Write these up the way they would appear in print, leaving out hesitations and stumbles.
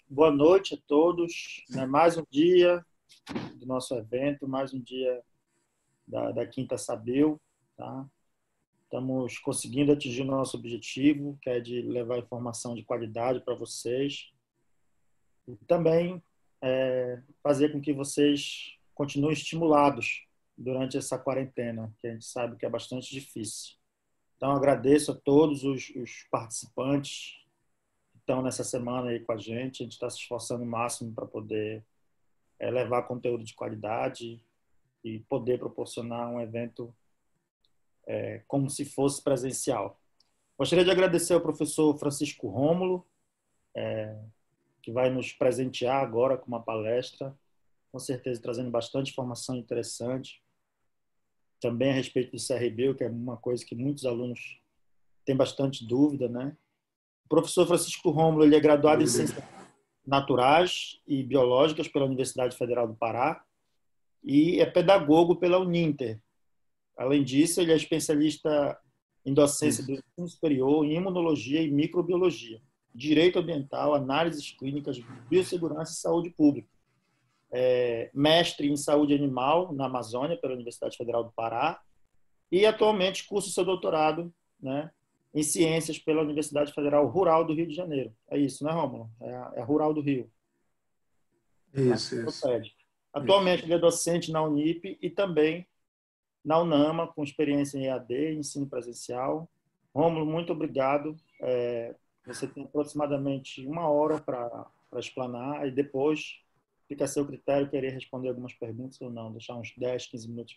Boa noite a todos. Mais um dia do nosso evento, mais um dia da Quinta Sabil. Tá? Estamos conseguindo atingir o nosso objetivo, que é de levar informação de qualidade para vocês. E também fazer com que vocês continuem estimulados durante essa quarentena, que a gente sabe que é bastante difícil. Então, agradeço a todos os participantes que estão nessa semana aí com a gente. A gente está se esforçando o máximo para poder levar conteúdo de qualidade e poder proporcionar um evento como se fosse presencial. Gostaria de agradecer ao professor Francisco Rômulo, que vai nos presentear agora com uma palestra, com certeza trazendo bastante informação interessante, também a respeito do CRB, que é uma coisa que muitos alunos têm bastante dúvida, né? O professor Francisco Rômulo, ele é graduado em Ciências Naturais e Biológicas pela Universidade Federal do Pará e é pedagogo pela Uninter. Além disso, ele é especialista em docência do ensino superior, em imunologia e microbiologia, direito ambiental, análises clínicas, biossegurança e saúde pública. Mestre em saúde animal na Amazônia pela Universidade Federal do Pará e atualmente cursa seu doutorado, né, em ciências pela Universidade Federal Rural do Rio de Janeiro. É isso, né, Rômulo? É a Rural do Rio. Isso. Atualmente ele é docente na Unip e também na UNAMA, com experiência em EAD, ensino presencial. Rômulo, muito obrigado. Você tem aproximadamente 1 hora para explanar e depois fica a seu critério querer responder algumas perguntas ou não, deixar uns 10, 15 minutos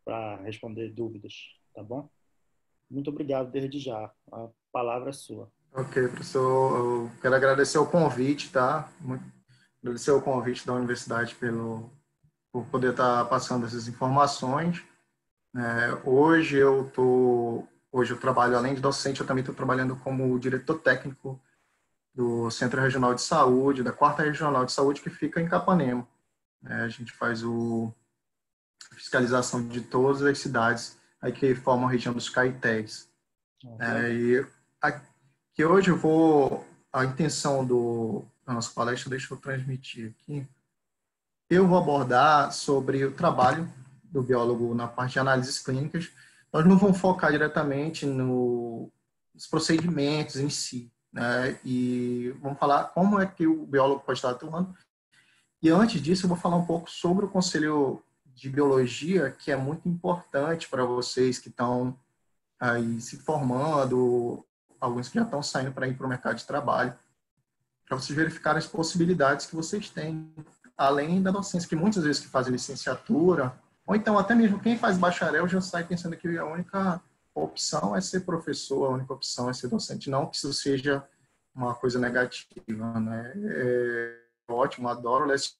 para responder dúvidas, tá bom? Muito obrigado desde já. A palavra é sua. Ok, professor. Eu quero agradecer o convite, tá? Agradecer o convite da universidade por poder estar passando essas informações. Hoje eu trabalho, além de docente, eu também estou trabalhando como diretor técnico do Centro Regional de Saúde, da 4ª Regional de Saúde, que fica em Capanema. A gente faz a fiscalização de todas as cidades aí que formam a região dos Caetés. Que hoje a intenção da nossa palestra, deixa eu transmitir aqui, eu vou abordar sobre o trabalho do biólogo na parte de análises clínicas. Nós não vamos focar diretamente nos procedimentos em si, né? E vamos falar como é que o biólogo pode estar atuando. E antes disso, eu vou falar um pouco sobre o Conselho de Biologia, que é muito importante para vocês que estão aí se formando, alguns que já estão saindo para ir para o mercado de trabalho, para vocês verificarem as possibilidades que vocês têm, além da docência, que muitas vezes que fazem licenciatura, ou então até mesmo quem faz bacharel já sai pensando que a única opção é ser professor, a única opção é ser docente, não que isso seja uma coisa negativa, né? É ótimo, adoro lecionar,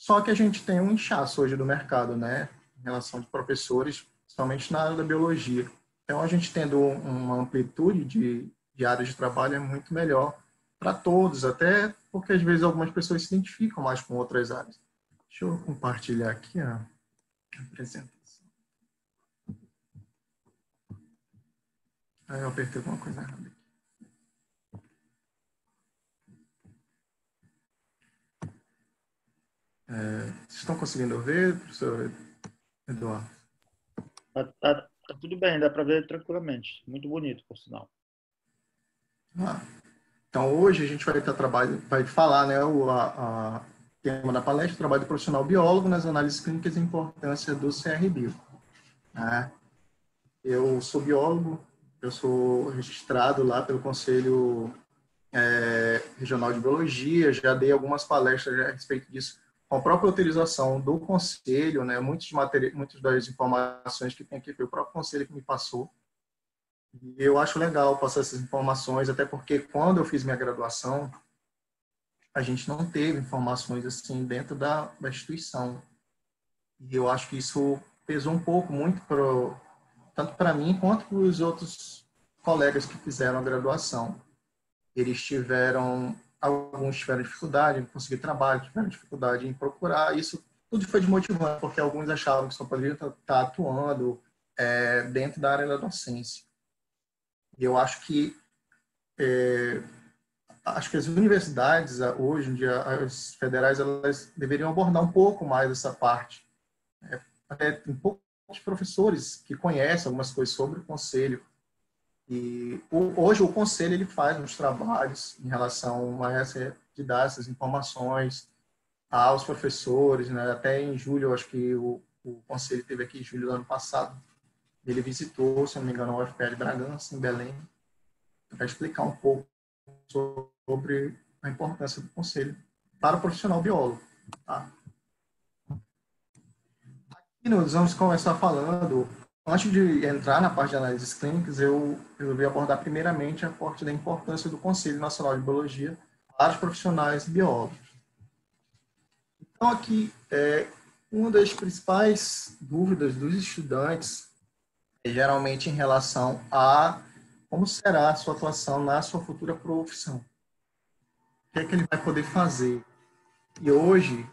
só que a gente tem um inchaço hoje do mercado, né, em relação de professores, principalmente na área da biologia. Então, a gente tendo uma amplitude de áreas de trabalho é muito melhor para todos, até porque às vezes algumas pessoas se identificam mais com outras áreas. Deixa eu compartilhar aqui a apresentação. Aí eu apertei alguma coisa errada aqui. Vocês estão conseguindo ver, professor Eduardo? Tá tudo bem, dá para ver tranquilamente. Muito bonito, por sinal. Então, hoje a gente vai falar, né, o tema da palestra, o trabalho do profissional biólogo nas análises clínicas e a importância do CRBio. Eu sou biólogo, eu sou registrado lá pelo Conselho Regional de Biologia, já dei algumas palestras a respeito disso, com a própria autorização do Conselho, né, muitas das informações que tem aqui foi o próprio Conselho que me passou. E eu acho legal passar essas informações, até porque quando eu fiz minha graduação, a gente não teve informações assim dentro da instituição. E eu acho que isso pesou um pouco, muito tanto para mim quanto para os outros colegas que fizeram a graduação. Alguns tiveram dificuldade em conseguir trabalho, tiveram dificuldade em procurar. Isso tudo foi desmotivante, porque alguns achavam que só poderiam estar atuando dentro da área da docência. E eu acho que acho que as universidades, hoje em dia, as federais, elas deveriam abordar um pouco mais essa parte. Tem poucos professores que conhecem algumas coisas sobre o conselho. E hoje o conselho ele faz uns trabalhos em relação a essa, de dar essas informações aos professores, né? Até em julho, acho que o conselho esteve aqui em julho do ano passado. Ele visitou, se não me engano, a UFPR de Bragança, em Belém, para explicar um pouco sobre a importância do conselho para o profissional biólogo. Tá? Aqui nós vamos começar falando, antes de entrar na parte de análises clínicas, eu resolvi abordar primeiramente a parte da importância do Conselho Nacional de Biologia para os profissionais biólogos. Então, aqui, uma das principais dúvidas dos estudantes é geralmente em relação a como será a sua atuação na sua futura profissão. O que é que ele vai poder fazer? E hoje,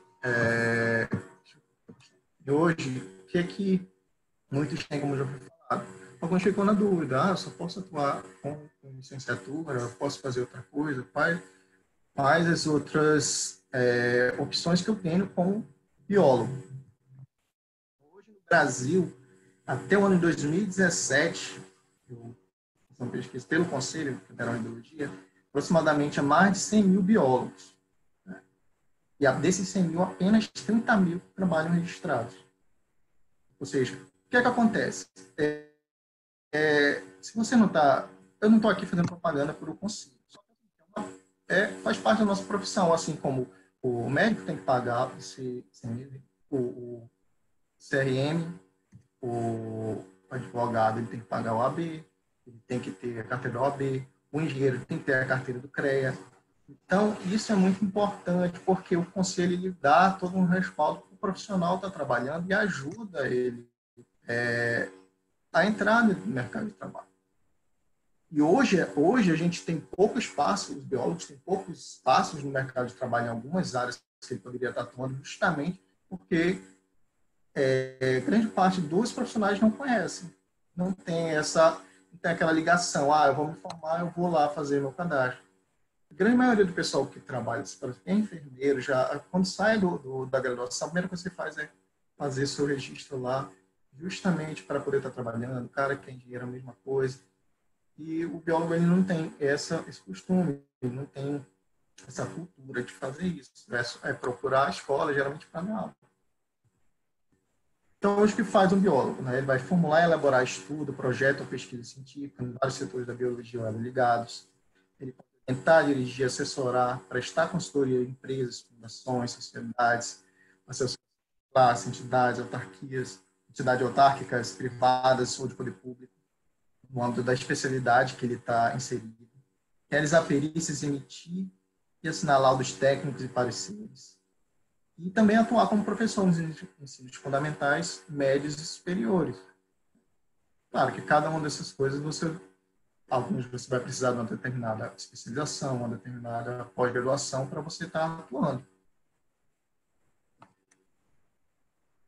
o que é que muitos têm, como já foi falado? Alguns ficam na dúvida, eu só posso atuar com licenciatura, eu posso fazer outra coisa, quais as outras opções que eu tenho como biólogo. Hoje no Brasil, até o ano de 2017, eu fiz uma pesquisa pelo Conselho Federal de Biologia, aproximadamente mais de 100 mil biólogos. Né? E desses 100 mil, apenas 30 mil trabalham registrados. Ou seja, o que é que acontece? Se você não está... Eu não estou aqui fazendo propaganda por o Conselho. Faz parte da nossa profissão, assim como o médico tem que pagar o CRM, o advogado ele tem que pagar o AB, ele tem que ter a carteira do OAB, o engenheiro tem que ter a carteira do CREA. Então, isso é muito importante, porque o conselho ele dá todo um respaldo para o profissional estar trabalhando e ajuda ele a entrar no mercado de trabalho. E hoje a gente tem pouco espaço, os biólogos têm poucos espaços no mercado de trabalho em algumas áreas que ele poderia estar atuando, justamente porque grande parte dos profissionais não conhecem, não tem aquela ligação, eu vou me formar, eu vou lá fazer meu cadastro. A grande maioria do pessoal que trabalha, é enfermeiro, já quando sai da graduação, a primeira coisa que você faz é fazer seu registro lá, justamente para poder estar trabalhando. O cara que é engenheiro é a mesma coisa. E o biólogo ele não tem esse costume, ele não tem essa cultura de fazer isso. É procurar a escola, geralmente, para dar aula. Então, hoje o que faz um biólogo? Né? Ele vai formular e elaborar estudo, projeto ou pesquisa científica em vários setores da biologia ligados. Ele pode tentar dirigir, assessorar, prestar consultoria a empresas, fundações, sociedades, assessores de classe, entidades, autarquias, entidades autárquicas, privadas ou de poder público, no âmbito da especialidade que ele está inserido. Realizar perícias, emitir e assinar laudos técnicos e pareceres. E também atuar como professor nos ensinos fundamentais, médios e superiores. Claro que cada uma dessas coisas, alguns você vai precisar de uma determinada especialização, uma determinada pós-graduação para você estar atuando.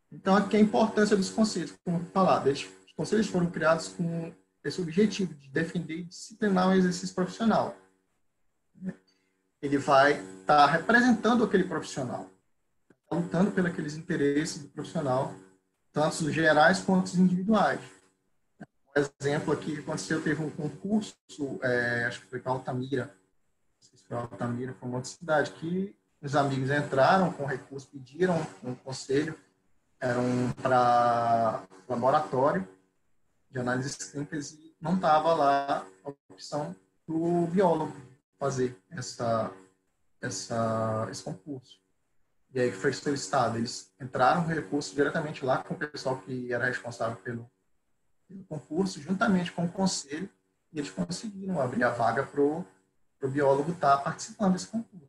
Então, aqui a importância dos conselhos, como eu falei, os conselhos foram criados com esse objetivo de defender e disciplinar o exercício profissional. Ele vai estar representando aquele profissional, lutando pelos aqueles interesses do profissional, tanto os gerais quanto os individuais. Um exemplo aqui que aconteceu, teve um concurso, acho que foi para Altamira, não sei se foi Altamira, foi uma outra cidade, que os amigos entraram com recurso, pediram um conselho, eram para laboratório de análises clínicas e não estava lá a opção do biólogo fazer esse concurso. E aí foi solicitado. Eles entraram com recurso diretamente lá com o pessoal que era responsável pelo concurso, juntamente com o conselho, e eles conseguiram abrir a vaga para o biólogo estar participando desse concurso.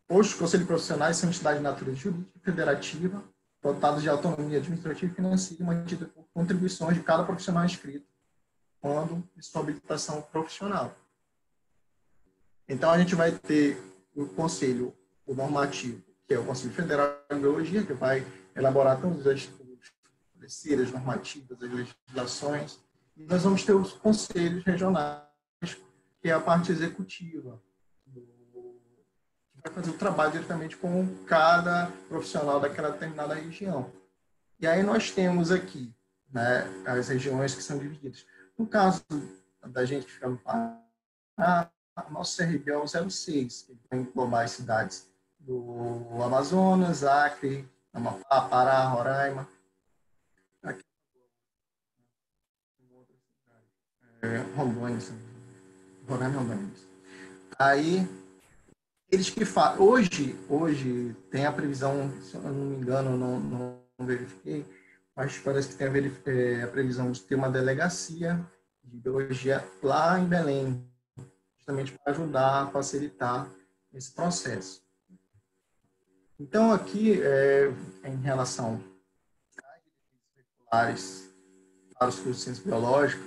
Hoje, os conselhos profissionais são entidades de natureza jurídica e federativa, dotados de autonomia administrativa e financeira, mantida por contribuições de cada profissional inscrito, quando de sua habilitação profissional. Então, a gente vai ter o conselho o normativo, que é o Conselho Federal de Biologia, que vai elaborar todas as pareceres normativas, as legislações, e nós vamos ter os conselhos regionais, que é a parte executiva, que vai fazer o trabalho diretamente com cada profissional daquela determinada região. E aí nós temos aqui, né, as regiões que são divididas. No caso da gente que fica no Pará, o nosso CRB é o 06, que vai englobar as cidades do Amazonas, Acre, Amapá, Pará, Roraima. Aqui, Rondônia, Roraima e Rondônia. Aí, eles que fazem. Hoje tem a previsão, se eu não me engano, não verifiquei, mas parece que tem a previsão de ter uma delegacia de biologia lá em Belém, justamente para ajudar a facilitar esse processo. Então, aqui, em relação às regulares para os cursos de ciência biológica,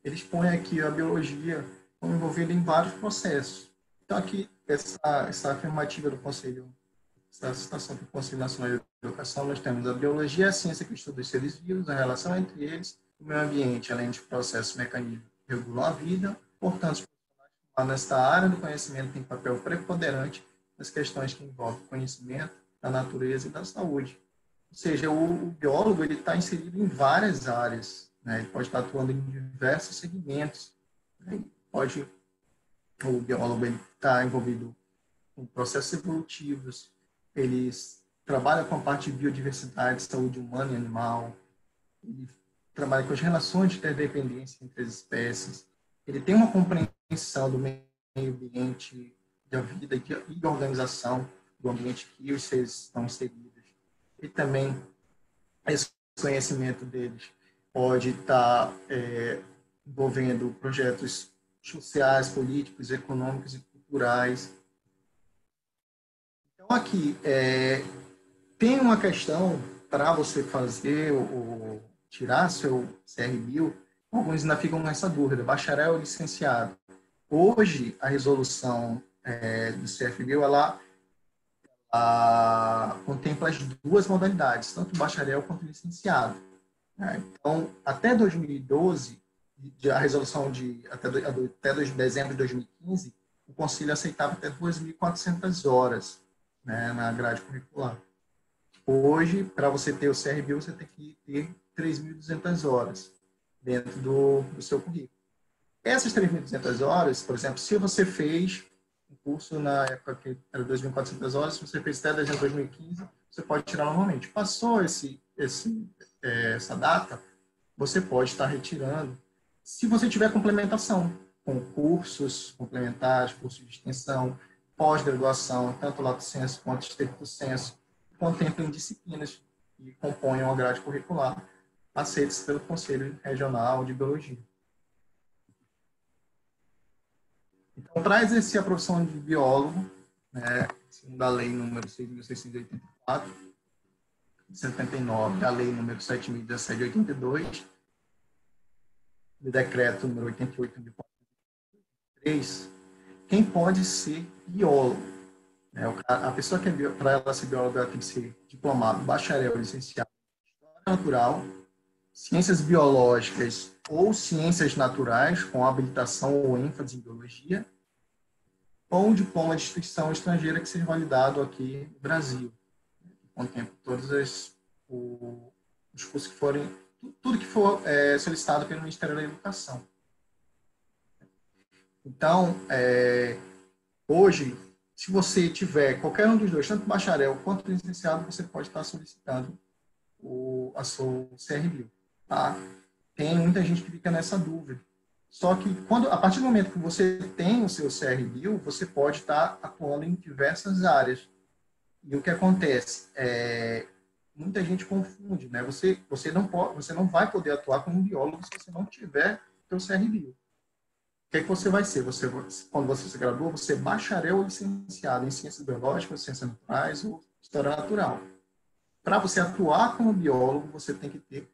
eles põem aqui a biologia como envolvida em vários processos. Então, aqui, essa afirmativa do Conselho, essa citação do Conselho Nacional de Educação, nós temos a biologia, a ciência que estuda os seres vivos, a relação entre eles, o meio ambiente, além de processos mecanismos que regulam a vida. Portanto, nesta área do conhecimento tem papel preponderante nas questões que envolvem o conhecimento da natureza e da saúde. Ou seja, o biólogo está inserido em várias áreas, né? Ele pode estar atuando em diversos segmentos, né? O biólogo está envolvido com processos evolutivos, eles trabalham com a parte de biodiversidade, saúde humana e animal, ele trabalha com as relações de interdependência entre as espécies, ele tem uma compreensão do meio ambiente, da vida e da organização do ambiente que os seres estão inseridos. E também esse conhecimento deles pode estar envolvendo projetos sociais, políticos, econômicos e culturais. Então, aqui, tem uma questão para você fazer ou tirar seu CRBio, alguns ainda ficam nessa dúvida, bacharel ou licenciado. Hoje, a resolução do CFBio, ela contempla as duas modalidades, tanto bacharel quanto licenciado. Então, até 2012, a resolução até dezembro de 2015, o Conselho aceitava até 2.400 horas, né, na grade curricular. Hoje, para você ter o CRB, você tem que ter 3.200 horas dentro do seu currículo. Essas 3.200 horas, por exemplo, se você fez um curso na época que era 2.400 horas, se você fez até dezembro de 2015, você pode tirar normalmente. Passou essa data, você pode estar retirando, se você tiver complementação, com cursos complementares, cursos de extensão, pós-graduação, tanto lato sensu quanto estricto sensu, contemplem disciplinas que compõem a grade curricular, aceitas pelo Conselho Regional de Biologia. Então, para exercer a profissão de biólogo, né, segundo a lei número 6.684, de 79, a lei número 7.017 de 82, do decreto número 88 de 2003, quem pode ser biólogo? A pessoa que para ela ser bióloga, ela tem que ser diplomado, bacharel, licenciado em História Natural, Ciências Biológicas ou Ciências Naturais, com habilitação ou ênfase em Biologia, ou um diploma de instituição estrangeira que seja validado aqui no Brasil. Contempla todos os cursos que forem, tudo que for solicitado pelo Ministério da Educação. Então, hoje, se você tiver qualquer um dos dois, tanto bacharel quanto licenciado, você pode estar solicitando a sua CRBio. Tá? Tem muita gente que fica nessa dúvida. Só que, a partir do momento que você tem o seu CRBio, você pode estar atuando em diversas áreas. E o que acontece? Muita gente confunde, né? Você não vai poder atuar como biólogo se você não tiver o seu CRBio. O que você vai ser? Quando você se graduou, você é bacharel ou licenciado em Ciências Biológicas, Ciências Naturais ou História Natural. Para você atuar como biólogo, você tem que ter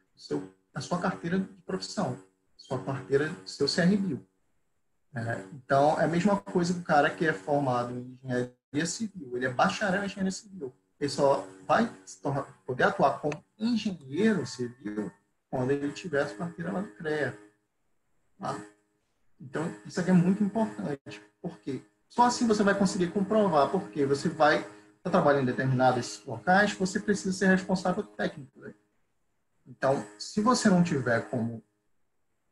a sua carteira de profissão, sua carteira, seu CRBio. Então, é a mesma coisa que o cara que é formado em engenharia civil, ele é bacharel em engenharia civil. Ele só vai poder atuar como engenheiro civil quando ele tiver a sua carteira lá do CREA. Tá? Então, isso aqui é muito importante. Por quê? Só assim você vai conseguir comprovar, porque você vai trabalhar em determinados locais, você precisa ser responsável técnico, né? Então, se você não tiver como,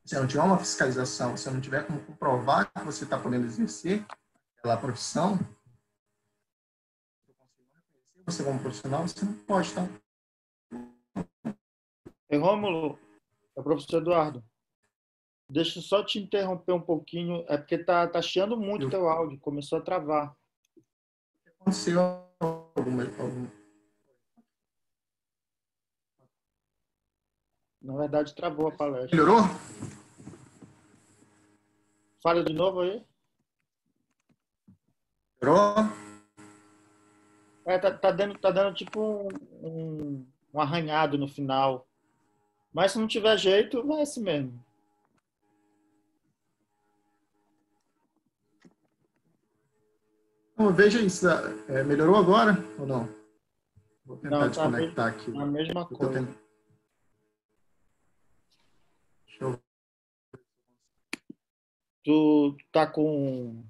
se não tiver uma fiscalização, se não tiver como comprovar que você está podendo exercer aquela profissão, você como profissional, você não pode estar. E Rômulo, é o professor Eduardo. Deixa eu só te interromper um pouquinho, é porque tá chiando muito teu áudio, começou a travar. Aconteceu algum. Na verdade, travou a palestra. Melhorou? Fala de novo aí. Melhorou? Tá dando tipo um arranhado no final. Mas se não tiver jeito, vai assim mesmo. Então, veja isso. Melhorou agora ou não? Vou tentar Não, tá desconectar aqui. a mesma Eu tô coisa. tentando. Deixa eu... Tu tá com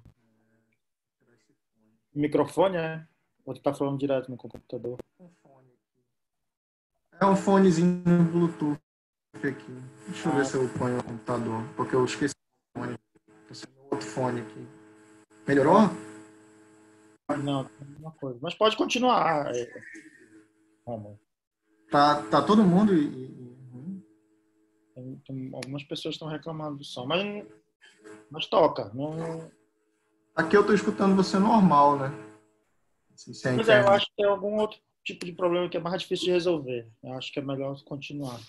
microfone, né? Ou tu tá falando direto no computador? É um fonezinho Bluetooth aqui. Deixa eu ver Ah, se eu ponho no computador, porque eu esqueci o fone. Tô sem outro fone aqui. Melhorou? não, tá a mesma coisa. Mas pode continuar, Romulo. Tá todo mundo Algumas pessoas estão reclamando do som, mas toca. Não... Aqui eu tô escutando você normal, né? Assim, se é a Pois é, eu internet. acho que tem algum outro tipo de problema que é mais difícil de resolver. Eu acho que é melhor continuar.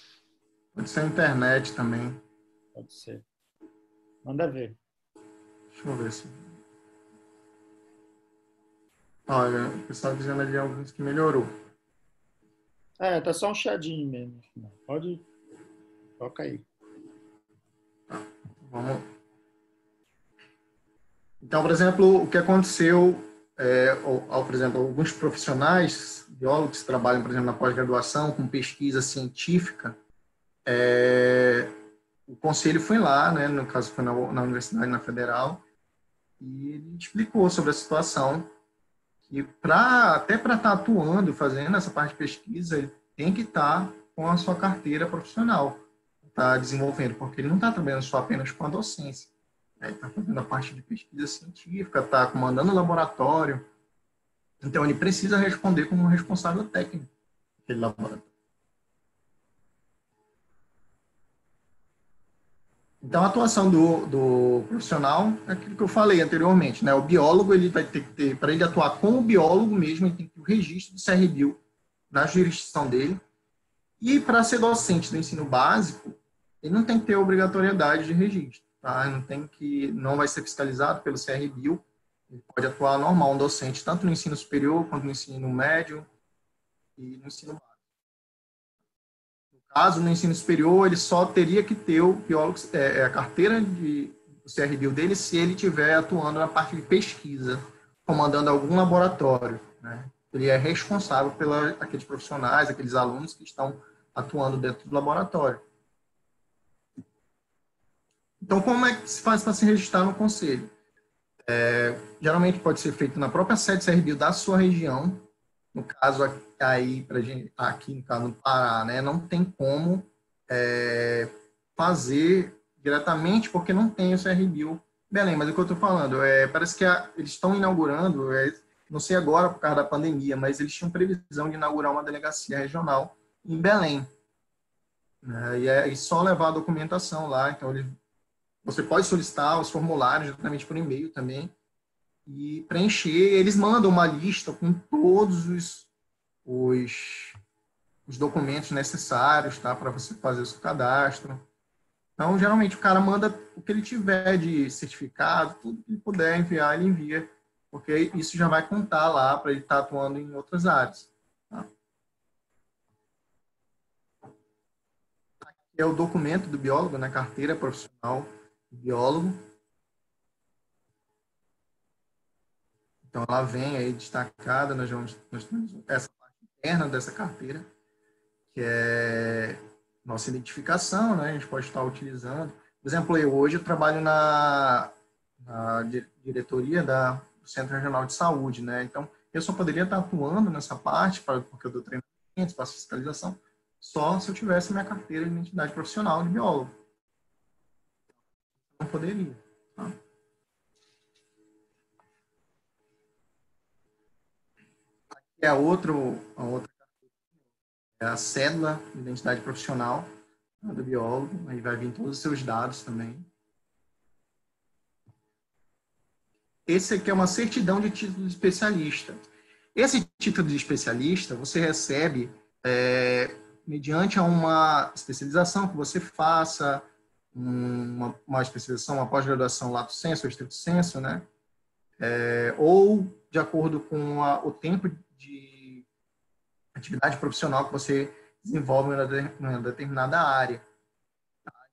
Pode ser a internet também. Pode ser. Manda ver. Deixa eu ver se... Olha, o pessoal dizendo ali alguns que melhorou. Tá só um chiadinho mesmo. Pode, toca aí. Vamos. Então, por exemplo, o que aconteceu, por exemplo, alguns profissionais, biólogos que trabalham, por exemplo, na pós-graduação, com pesquisa científica, o conselho foi lá, né, no caso foi na universidade, na federal, e ele explicou sobre a situação, que até para estar atuando, fazendo essa parte de pesquisa, ele tem que estar com a sua carteira profissional, está desenvolvendo, porque ele não está trabalhando só apenas com a docência. Ele está fazendo a parte de pesquisa científica, está comandando o laboratório. Então, ele precisa responder como um responsável técnico daquele laboratório. Então, a atuação do profissional é aquilo que eu falei anteriormente, né? O biólogo, ele vai ter que ter, para ele atuar como biólogo mesmo, ele tem que ter o registro do CRBio na jurisdição dele. E para ser docente do ensino básico, ele não tem que ter obrigatoriedade de registro, tá? Não vai ser fiscalizado pelo CRBio, ele pode atuar normal, um docente, tanto no ensino superior, quanto no ensino médio e no ensino básico. No caso, no ensino superior, ele só teria que ter o biólogo, a carteira do CRBio dele se ele estiver atuando na parte de pesquisa, comandando algum laboratório, né? Ele é responsável pelos aqueles profissionais, aqueles alunos que estão atuando dentro do laboratório. Então, como é que se faz para se registrar no conselho? Geralmente pode ser feito na própria sede CRBio da sua região. No caso aí pra gente, aqui no caso do Pará, né, não tem como fazer diretamente porque não tem o CRBio Belém. Mas o que eu estou falando parece que eles estão inaugurando, não sei agora por causa da pandemia, mas eles tinham previsão de inaugurar uma delegacia regional em Belém, né, e só levar a documentação lá. Então você pode solicitar os formulários diretamente por e-mail também e preencher. Eles mandam uma lista com todos os documentos necessários, tá, para você fazer o seu cadastro. Então, geralmente, o cara manda o que ele tiver de certificado, tudo que ele puder enviar, ele envia, porque isso já vai contar lá para ele estar atuando em outras áreas. Tá? Aqui é o documento do biólogo, na carteira profissional do biólogo. Então, ela vem aí destacada, nós temos essa parte interna dessa carteira, que é nossa identificação, né? A gente pode estar utilizando. Por exemplo, hoje eu trabalho na diretoria do Centro Regional de Saúde, né? Então, eu só poderia estar atuando nessa parte, porque eu dou treinamento, faço fiscalização, só se eu tivesse minha carteira de identidade profissional de biólogo. Não poderia. Tá? Aqui é a outra é a cédula de identidade profissional, né, do biólogo. Aí vai vir todos os seus dados também. Esse aqui é uma certidão de título de especialista. Esse título de especialista você recebe mediante uma especialização que você faça, uma especialização, uma pós-graduação lato sensu ou estrito sensu, né? Ou de acordo com o tempo de atividade profissional que você desenvolve em uma determinada área.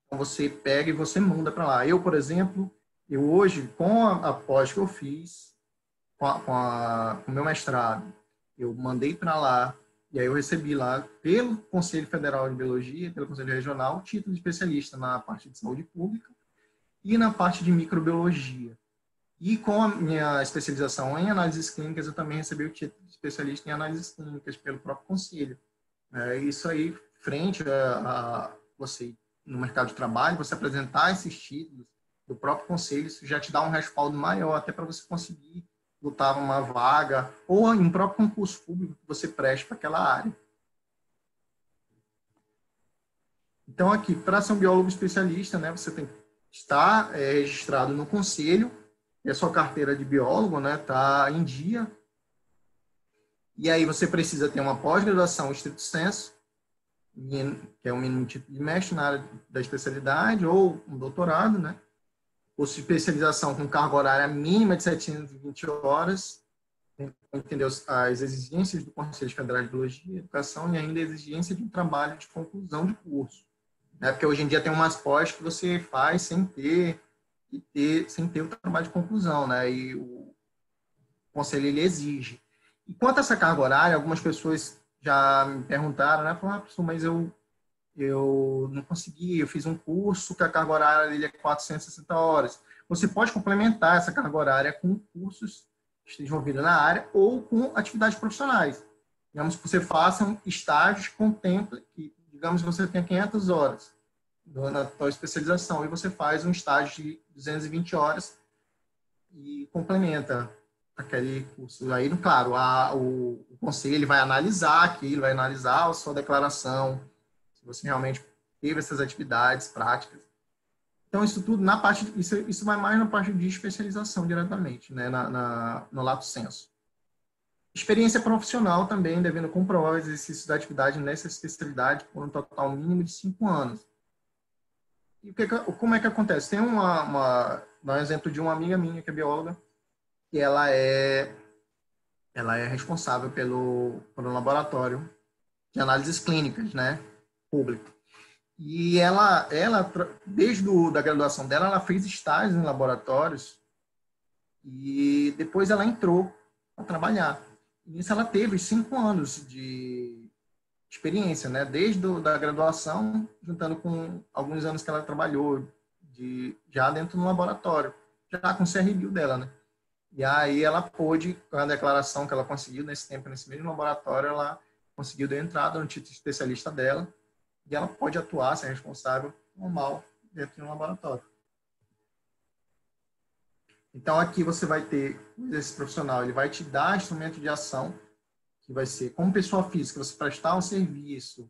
Então, você pega e você manda para lá. Eu, por exemplo, hoje, com a pós que eu fiz, com o meu mestrado, eu mandei para lá, e aí eu recebi lá, pelo Conselho Federal de Biologia, pelo Conselho Regional, o título de especialista na parte de saúde pública e na parte de microbiologia. E com a minha especialização em análises clínicas, eu também recebi o título de especialista em análises clínicas pelo próprio Conselho. Isso aí, frente a você, no mercado de trabalho, você apresentar esses títulos do próprio Conselho, isso já te dá um respaldo maior, até para você conseguir lutar uma vaga ou em um próprio concurso público que você preste para aquela área. Então, aqui, para ser um biólogo especialista, né, você tem que estar registrado no Conselho, e a sua carteira de biólogo, né, tá em dia. E aí você precisa ter uma pós-graduação estrito sensu, que é o mínimo título de mestre na área da especialidade, ou um doutorado, né? Ou especialização com carga horária mínima de 720 horas, entendeu? As exigências do Conselho Federal de Biologia e Educação e ainda a exigência de um trabalho de conclusão de curso. Né? Porque hoje em dia tem umas pós que você faz sem ter o trabalho de conclusão, né? E o Conselho, ele exige. E quanto a essa carga horária, algumas pessoas já me perguntaram, né? Falaram, professor, mas eu não consegui, eu fiz um curso que a carga horária dele é 460 horas. Você pode complementar essa carga horária com cursos que estejam envolvidos na área ou com atividades profissionais. Digamos que você faça estágios que contemplem, que, digamos que você tenha 500 horas na tua especialização e você faz um estágio de 220 horas e complementa aquele curso. Aí, claro, o conselho ele vai analisar aquilo, vai analisar a sua declaração, se você realmente teve essas atividades práticas. Então, isso tudo na parte, isso vai mais na parte de especialização diretamente, né, no lato sensu. Experiência profissional também, devendo comprovar o exercício da atividade nessa especialidade por um total mínimo de 5 anos. E como é que acontece? Tem um exemplo de uma amiga minha, que é bióloga, que ela é responsável pelo laboratório de análises clínicas, né, público. E ela desde da graduação dela, ela fez estágios em laboratórios e depois ela entrou para trabalhar. E nisso ela teve 5 anos de experiência, né, desde da graduação, juntando com alguns anos que ela trabalhou já dentro do laboratório, já com o CRBio dela, né. E aí ela pôde, com a declaração que ela conseguiu nesse tempo, nesse mesmo laboratório, ela conseguiu dar entrada no título de especialista dela e ela pode atuar, ser responsável normal dentro de um laboratório. Então aqui você vai ter esse profissional, ele vai te dar instrumento de ação, que vai ser como pessoa física, você prestar um serviço,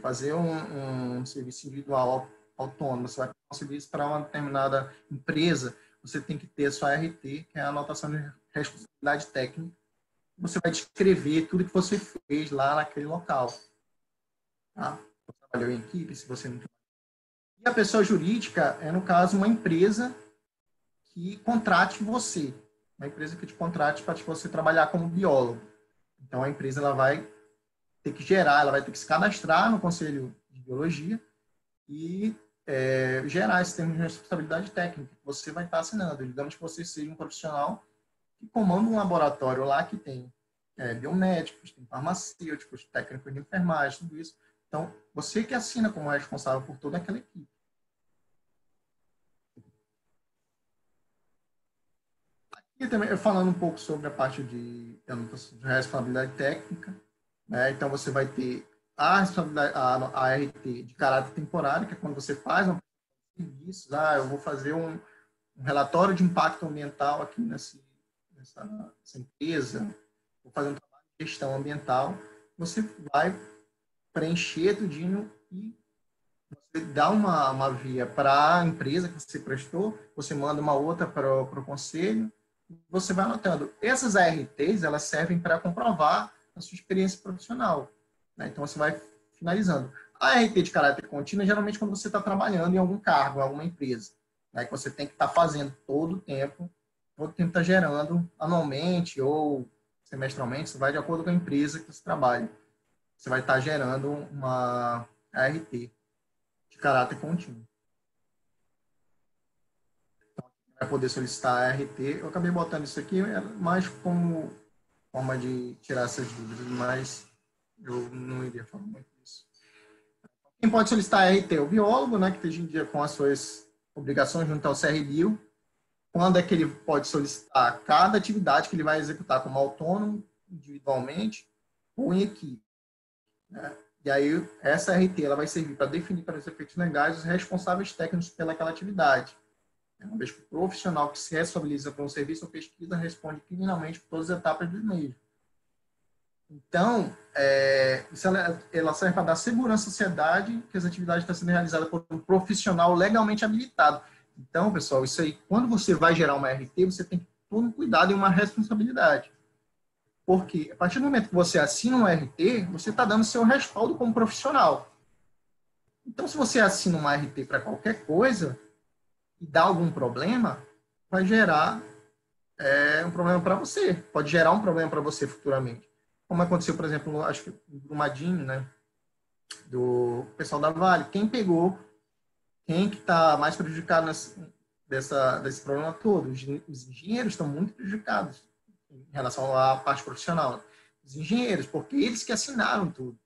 fazer um serviço individual autônomo, você vai prestar um serviço para uma determinada empresa, você tem que ter a sua RT, que é a anotação de responsabilidade técnica. Você vai descrever tudo que você fez lá naquele local. Tá? Você trabalhou em equipe, se você não... E a pessoa jurídica é, no caso, uma empresa que contrate você. Uma empresa que te contrate para você trabalhar como biólogo. Então, a empresa ela vai ter que ela vai ter que se cadastrar no Conselho de Biologia e gerar esse termo de responsabilidade técnica que você vai estar assinando. Digamos que você seja um profissional que comanda um laboratório lá que tem biomédicos, tem farmacêuticos, técnicos de enfermagem, tudo isso. Então, você que assina como responsável por toda aquela equipe. E também falando um pouco sobre a parte de responsabilidade técnica, né? Então você vai ter a responsabilidade, a RT de caráter temporário, que é quando você faz um serviço, eu vou fazer um relatório de impacto ambiental aqui nessa empresa, vou fazer um trabalho de gestão ambiental, você vai preencher tudinho e você dá uma via para a empresa que você prestou, você manda uma outra para o conselho, você vai anotando. Essas ARTs, elas servem para comprovar a sua experiência profissional, né? Então, você vai finalizando. A ART de caráter contínuo, geralmente, quando você está trabalhando em algum cargo, em alguma empresa, né? Que você tem que estar fazendo todo o tempo está gerando anualmente ou semestralmente, isso vai de acordo com a empresa que você trabalha. Você vai estar gerando uma ART de caráter contínuo. Vai poder solicitar a ART. Eu acabei botando isso aqui mais como forma de tirar essas dúvidas, mas eu não iria falar muito disso. Quem pode solicitar a ART é o biólogo, né, que esteja em dia com as suas obrigações junto ao CRBio. Quando é que ele pode solicitar cada atividade que ele vai executar como autônomo, individualmente ou em equipe, né? E aí, essa RT ela vai servir para definir para os efeitos legais os responsáveis técnicos pelaquela atividade. Uma vez que o profissional que se responsabiliza por um serviço ou pesquisa responde criminalmente por todas as etapas do mesmo. Então, ela serve para dar segurança à sociedade que as atividades estão sendo realizadas por um profissional legalmente habilitado. Então, pessoal, isso aí, quando você vai gerar uma RT, você tem que ter um cuidado e uma responsabilidade. Porque, a partir do momento que você assina uma RT, você está dando seu respaldo como profissional. Então, se você assina uma RT para qualquer coisa e dá algum problema, vai gerar um problema para você. Pode gerar um problema para você futuramente. Como aconteceu, por exemplo, acho que no Brumadinho, né? Do pessoal da Vale. Quem que está mais prejudicado desse problema todo? Os engenheiros estão muito prejudicados em relação à parte profissional. Os engenheiros, porque eles que assinaram tudo,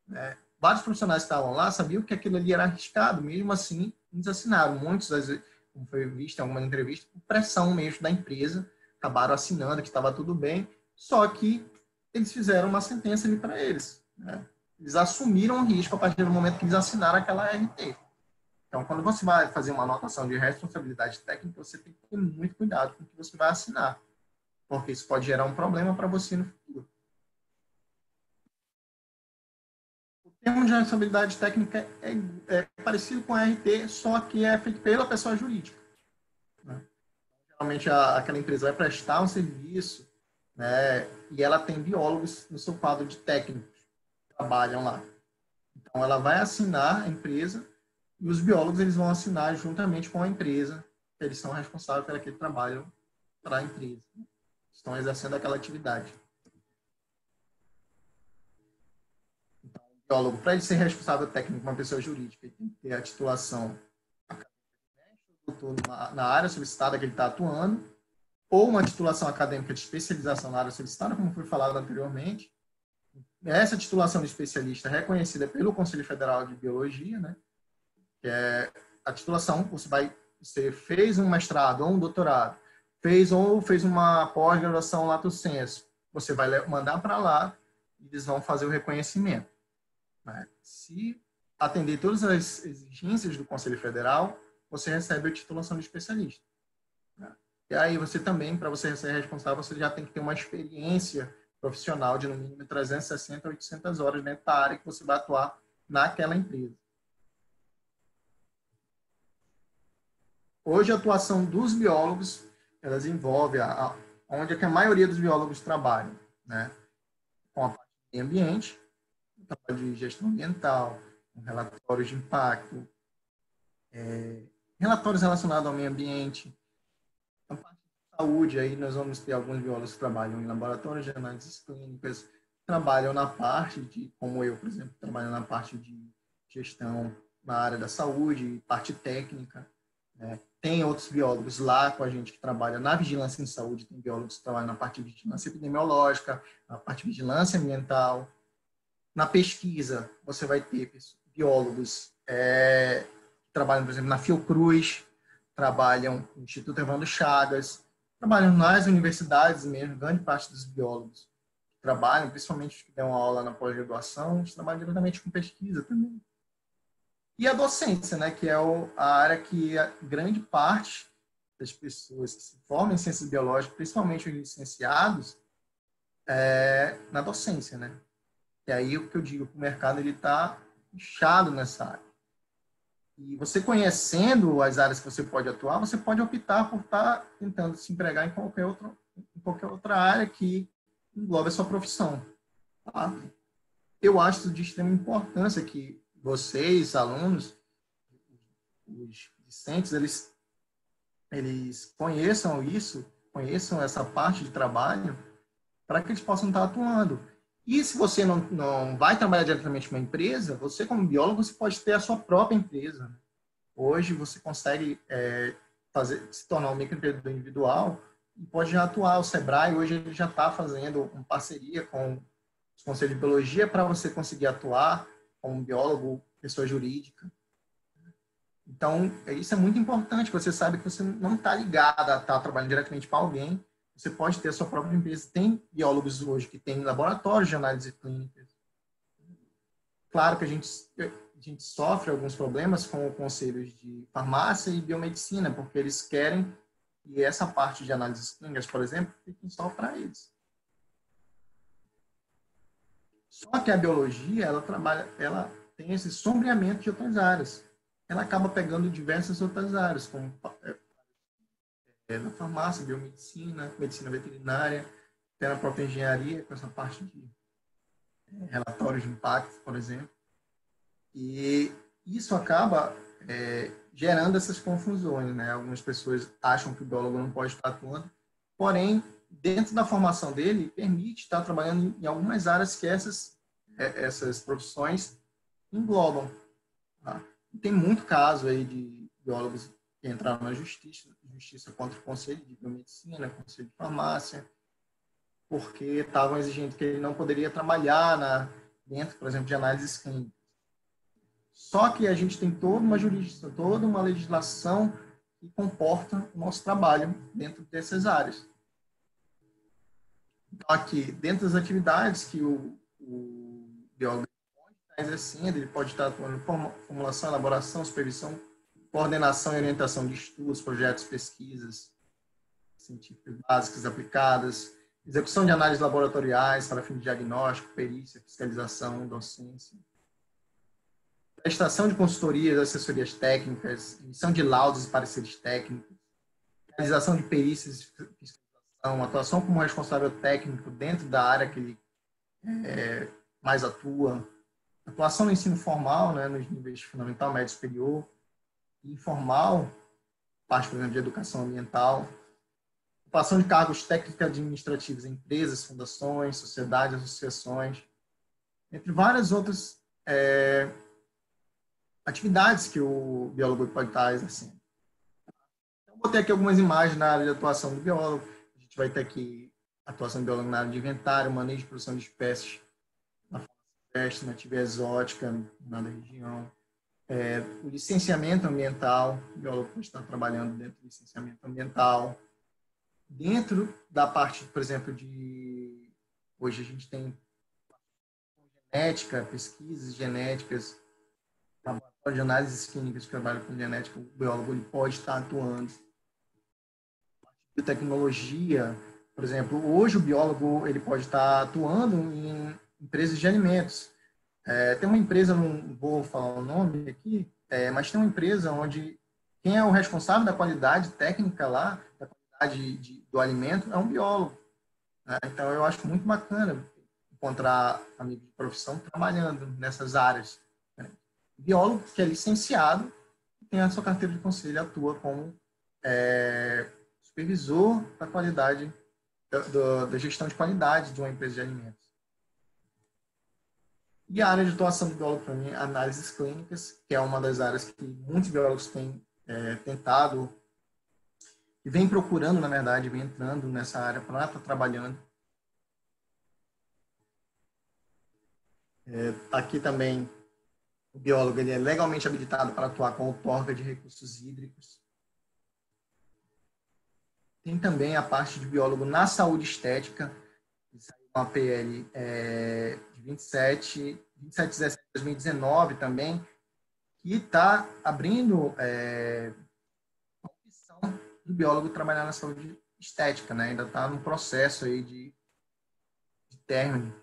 né? Vários profissionais que estavam lá sabiam que aquilo ali era arriscado, mesmo assim, eles assinaram. Muitos, às vezes, como foi visto em algumas entrevistas, por pressão mesmo da empresa, acabaram assinando que estava tudo bem, só que eles fizeram uma sentença ali para eles, né? Eles assumiram o risco a partir do momento que eles assinaram aquela RT. Então, quando você vai fazer uma anotação de responsabilidade técnica, você tem que ter muito cuidado com o que você vai assinar, porque isso pode gerar um problema para você no futuro. O termo de responsabilidade técnica é parecido com a RT, só que é feito pela pessoa jurídica, né? Geralmente, aquela empresa vai prestar um serviço, né, e ela tem biólogos no seu quadro de técnicos que trabalham lá. Então, ela vai assinar a empresa e os biólogos eles vão assinar juntamente com a empresa, que eles são responsáveis por aquele trabalho para a empresa. Estão exercendo aquela atividade. Então, o biólogo, para ele ser responsável técnico, uma pessoa jurídica, ele tem que ter a titulação na área solicitada que ele está atuando, ou uma titulação acadêmica de especialização na área solicitada, como foi falado anteriormente. Essa titulação de especialista é reconhecida pelo Conselho Federal de Biologia, né? Que é a titulação, você fez um mestrado ou um doutorado, fez uma pós-graduação lato sensu, você vai mandar para lá e eles vão fazer o reconhecimento, né? Se atender todas as exigências do Conselho Federal, você recebe a titulação de especialista, né? E aí você também, para você ser responsável, você já tem que ter uma experiência profissional de no mínimo 360 a 800 horas dentro da área que você vai atuar naquela empresa. Hoje, a atuação dos biólogos, elas envolve onde é que a maioria dos biólogos trabalham, né? Com a parte de meio ambiente, trabalho de gestão ambiental, relatórios de impacto, relatórios relacionados ao meio ambiente. A parte de saúde, aí nós vamos ter alguns biólogos que trabalham em laboratórios de análises clínicas, trabalham na parte de, como eu, por exemplo, trabalho na parte de gestão na área da saúde, parte técnica, né? Tem outros biólogos lá com a gente que trabalham na vigilância em saúde, tem biólogos que trabalham na parte de vigilância epidemiológica, na parte de vigilância ambiental. Na pesquisa, você vai ter biólogos que trabalham, por exemplo, na Fiocruz, trabalham no Instituto Evandro Chagas, trabalham nas universidades mesmo, grande parte dos biólogos que trabalham, principalmente os que dão aula na pós-graduação, eles trabalham diretamente com pesquisa também. E a docência, né, que é a área que a grande parte das pessoas que se formam em ciências biológicas, principalmente os licenciados, na docência, né? E aí o que eu digo, o mercado ele está inchado nessa área. E você conhecendo as áreas que você pode atuar, você pode optar por estar tentando se empregar em qualquer outra área que englobe a sua profissão. Tá? Eu acho de extrema importância que vocês, alunos, os discentes, eles conheçam isso, conheçam essa parte de trabalho, para que eles possam estar atuando. E se você não vai trabalhar diretamente com uma empresa, você, como biólogo, você pode ter a sua própria empresa. Hoje, você consegue se tornar um microempreendedor individual e pode já atuar. O Sebrae, hoje, ele já está fazendo uma parceria com os conselhos de biologia para você conseguir atuar como biólogo, pessoa jurídica. Então, isso é muito importante, você sabe que você não está ligado a estar trabalhando diretamente para alguém, você pode ter a sua própria empresa. Tem biólogos hoje que têm laboratórios de análise clínica. Claro que a gente sofre alguns problemas com conselhos de farmácia e biomedicina, porque eles querem que essa parte de análises clínicas, por exemplo, fique só para eles. Só que a biologia, ela tem esse sombreamento de outras áreas. Ela acaba pegando diversas outras áreas, como na farmácia, biomedicina, medicina veterinária, até na própria engenharia, com essa parte de relatórios de impacto, por exemplo. E isso acaba gerando essas confusões, né? Algumas pessoas acham que o biólogo não pode estar atuando, porém, dentro da formação dele, permite estar trabalhando em algumas áreas que essas profissões englobam. Tá? Tem muito caso aí de biólogos que entraram na justiça contra o Conselho de Biomedicina, Conselho de Farmácia, porque estavam exigindo que ele não poderia trabalhar dentro, por exemplo, de análises clínicas. Só que a gente tem toda uma jurisdição, toda uma legislação que comporta o nosso trabalho dentro dessas áreas. Então, aqui, dentro das atividades que o biólogo pode estar exercendo, ele pode estar atuando em formulação, elaboração, supervisão, coordenação e orientação de estudos, projetos, pesquisas científicas básicas aplicadas, execução de análises laboratoriais para fins de diagnóstico, perícia, fiscalização, docência, prestação de consultorias, assessorias técnicas, emissão de laudos e pareceres técnicos, realização de perícias e fiscalização, atuação como responsável técnico dentro da área que ele mais atua, atuação no ensino formal, né, nos níveis fundamental, médio e superior, e informal, parte, por exemplo, de educação ambiental, ocupação de cargos técnicos administrativos em empresas, fundações, sociedades, associações, entre várias outras atividades que o biólogo pode estar exercendo. Então, vou ter aqui algumas imagens na área de atuação do biólogo. A gente vai ter aqui a atuação do biólogo na área de inventário, manejo e produção de espécies na fauna silvestre, nativa e exótica, na região. O licenciamento ambiental, o biólogo pode estar trabalhando dentro do licenciamento ambiental. Dentro da parte, por exemplo, hoje a gente tem genética, pesquisas genéticas, laboratório de análises clínicas que trabalham com genética, o biólogo ele pode estar atuando. Biotecnologia, por exemplo, hoje o biólogo ele pode estar atuando em empresas de alimentos. Tem uma empresa, não vou falar o nome aqui, mas tem uma empresa onde quem é o responsável da qualidade técnica lá, da qualidade do alimento, é um biólogo. Né? Então, eu acho muito bacana encontrar amigos de profissão trabalhando nessas áreas. Né? Biólogo que é licenciado, tem a sua carteira de conselho, atua como supervisor da qualidade, da gestão de qualidade de uma empresa de alimentos. E a área de atuação do biólogo, para mim, é análises clínicas, que é uma das áreas que muitos biólogos têm tentado e vem procurando, na verdade, vem entrando nessa área para estar trabalhando. Aqui também, o biólogo ele é legalmente habilitado para atuar com outorga de recursos hídricos. Tem também a parte de biólogo na saúde estética, que saiu uma PL de 2717 de 2019 também, que está abrindo a opção do biólogo trabalhar na saúde estética, né? Ainda está no processo aí de término.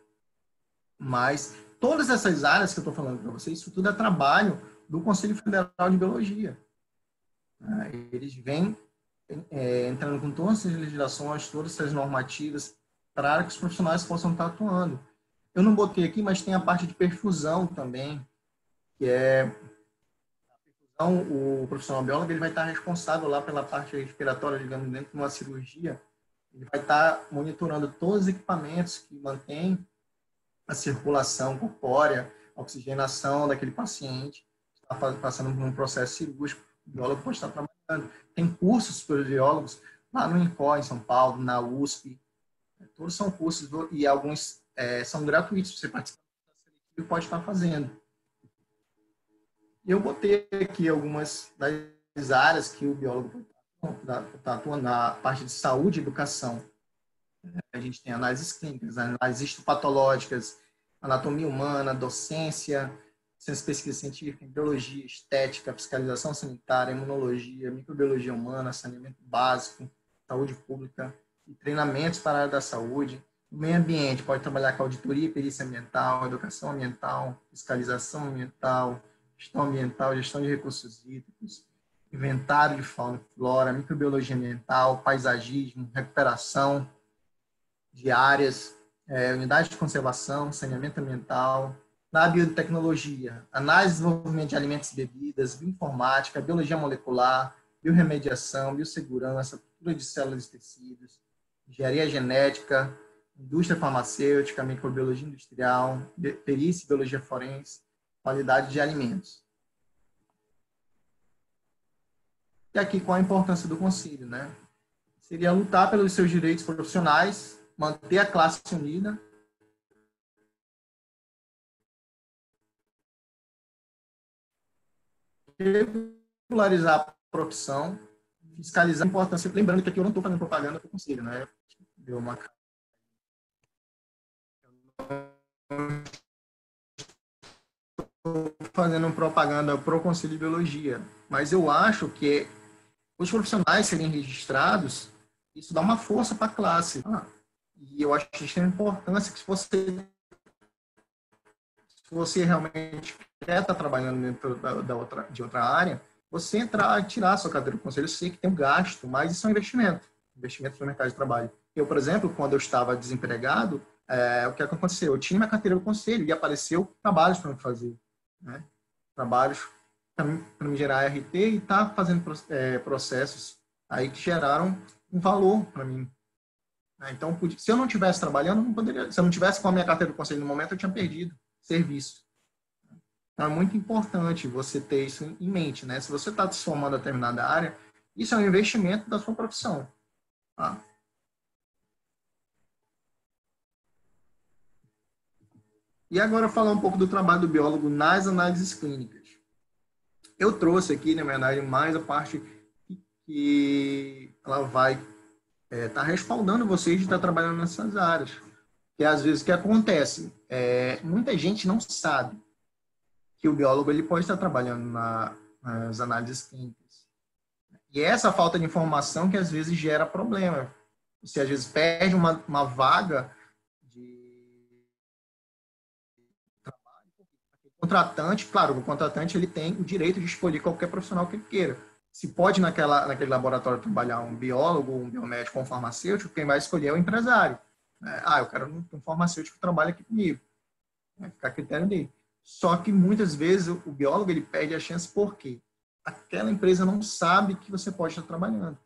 Mas todas essas áreas que eu estou falando para vocês, isso tudo é trabalho do Conselho Federal de Biologia. Eles vêm entrando com todas essas legislações, todas essas normativas, para que os profissionais possam estar atuando. Eu não botei aqui, mas tem a parte de perfusão também, que é a perfusão, o profissional biólogo ele vai estar responsável lá pela parte respiratória, digamos, dentro de uma cirurgia. Ele vai estar monitorando todos os equipamentos que mantêm a circulação corpórea, a oxigenação daquele paciente que está passando por um processo cirúrgico. O biólogo pode estar trabalhando. Tem cursos para os biólogos lá no INCOR, em São Paulo, na USP. Todos são cursos e alguns são gratuitos. Você participa e pode estar fazendo. Eu botei aqui algumas das áreas que o biólogo está atuando na parte de saúde e educação. A gente tem análises clínicas, análises histopatológicas, anatomia humana, docência, ciência, pesquisa científica, biologia, estética, fiscalização sanitária, imunologia, microbiologia humana, saneamento básico, saúde pública e treinamentos para a área da saúde. O meio ambiente pode trabalhar com auditoria e perícia ambiental, educação ambiental, fiscalização ambiental, gestão de recursos hídricos, inventário de fauna e flora, microbiologia ambiental, paisagismo, recuperação de áreas, unidade de conservação, saneamento ambiental, na biotecnologia, análise e desenvolvimento de alimentos e bebidas, bioinformática, biologia molecular, biorremediação, biossegurança, cultura de células e tecidos, engenharia genética, indústria farmacêutica, microbiologia industrial, perícia e biologia forense, qualidade de alimentos. E aqui qual a importância do conselho, né? Seria lutar pelos seus direitos profissionais, manter a classe unida, regularizar a profissão, fiscalizar a importância. Lembrando que aqui eu não estou fazendo propaganda para o conselho, né? Deu uma... fazendo propaganda para o Conselho de Biologia, mas eu acho que os profissionais serem registrados, isso dá uma força para a classe. E eu acho que tem importância que se você realmente quer estar trabalhando dentro de outra área, você entrar e tirar a sua carteira do conselho. Eu sei que tem um gasto, mas isso é um investimento no mercado de trabalho. Eu, por exemplo, quando eu estava desempregado, o que aconteceu? Eu tinha minha carteira do conselho e apareceu trabalhos para me fazer, né? Trabalhos para me gerar RT e estar fazendo processos aí que geraram um valor para mim. Então, se eu não estivesse trabalhando, não poderia. Se eu não tivesse com a minha carteira do conselho no momento, eu tinha perdido serviço. Então, é muito importante você ter isso em mente, né? Se você está se formando em determinada área, isso é um investimento da sua profissão. Tá? E agora falar um pouco do trabalho do biólogo nas análises clínicas. Eu trouxe aqui, na verdade, mais a parte que ela vai estar respaldando vocês de estar trabalhando nessas áreas. Que às vezes o que acontece? Muita gente não sabe que o biólogo ele pode estar trabalhando nas análises clínicas. E é essa falta de informação que às vezes gera problema. Você às vezes perde uma vaga de trabalho. O contratante, claro, o contratante ele tem o direito de escolher qualquer profissional que ele queira. Se pode naquele laboratório trabalhar um biólogo, um biomédico ou um farmacêutico, quem vai escolher é o empresário. Eu quero um farmacêutico que trabalhe aqui comigo. Vai ficar a critério dele. Só que muitas vezes o biólogo ele perde a chance porque aquela empresa não sabe que você pode estar trabalhando.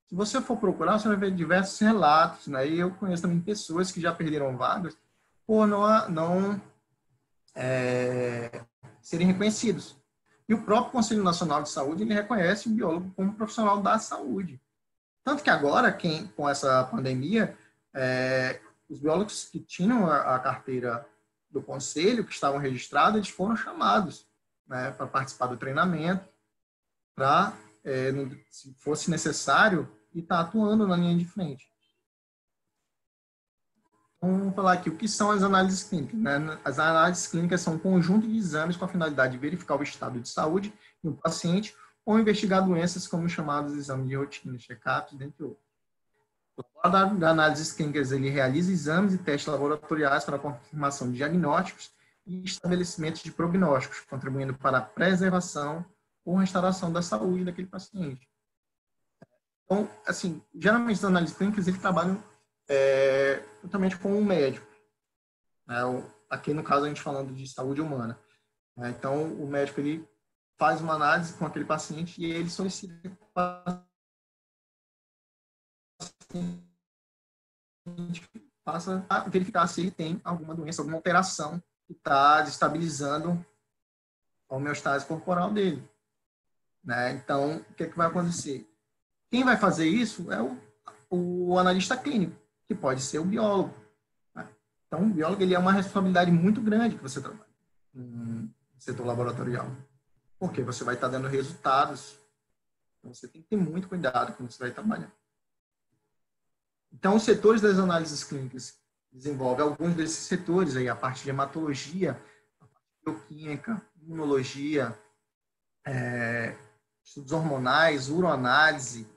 Se você for procurar, você vai ver diversos relatos, né? E eu conheço também pessoas que já perderam vagas por não serem reconhecidos. E o próprio Conselho Nacional de Saúde ele reconhece o biólogo como profissional da saúde. Tanto que agora, com essa pandemia, os biólogos que tinham a carteira do conselho, que estavam registrados, eles foram chamados, para participar do treinamento, para, se fosse necessário, e está atuando na linha de frente. Então, vamos falar aqui o que são as análises clínicas, né? As análises clínicas são um conjunto de exames com a finalidade de verificar o estado de saúde de um paciente ou investigar doenças como chamados exames de rotina, check-ups, dentre outros. O laboratório de análises clínicas ele realiza exames e testes laboratoriais para a confirmação de diagnósticos e estabelecimentos de prognósticos, contribuindo para a preservação ou restauração da saúde daquele paciente. Então, assim, geralmente as análises clínicas eles trabalham totalmente com um médico. Aqui, no caso, a gente falando de saúde humana. Então, o médico ele faz uma análise com aquele paciente e ele solicita que o paciente passa a verificar se ele tem alguma doença, alguma alteração que está desestabilizando a homeostase corporal dele. Então, o que vai acontecer? Quem vai fazer isso é o analista clínico, que pode ser o biólogo. Então, o biólogo ele é uma responsabilidade muito grande que você trabalha no setor laboratorial, porque você vai estar dando resultados. Então, você tem que ter muito cuidado quando você vai trabalhar. Então, os setores das análises clínicas desenvolvem alguns desses setores, aí, a parte de hematologia, a parte de bioquímica, imunologia, estudos hormonais, uroanálise,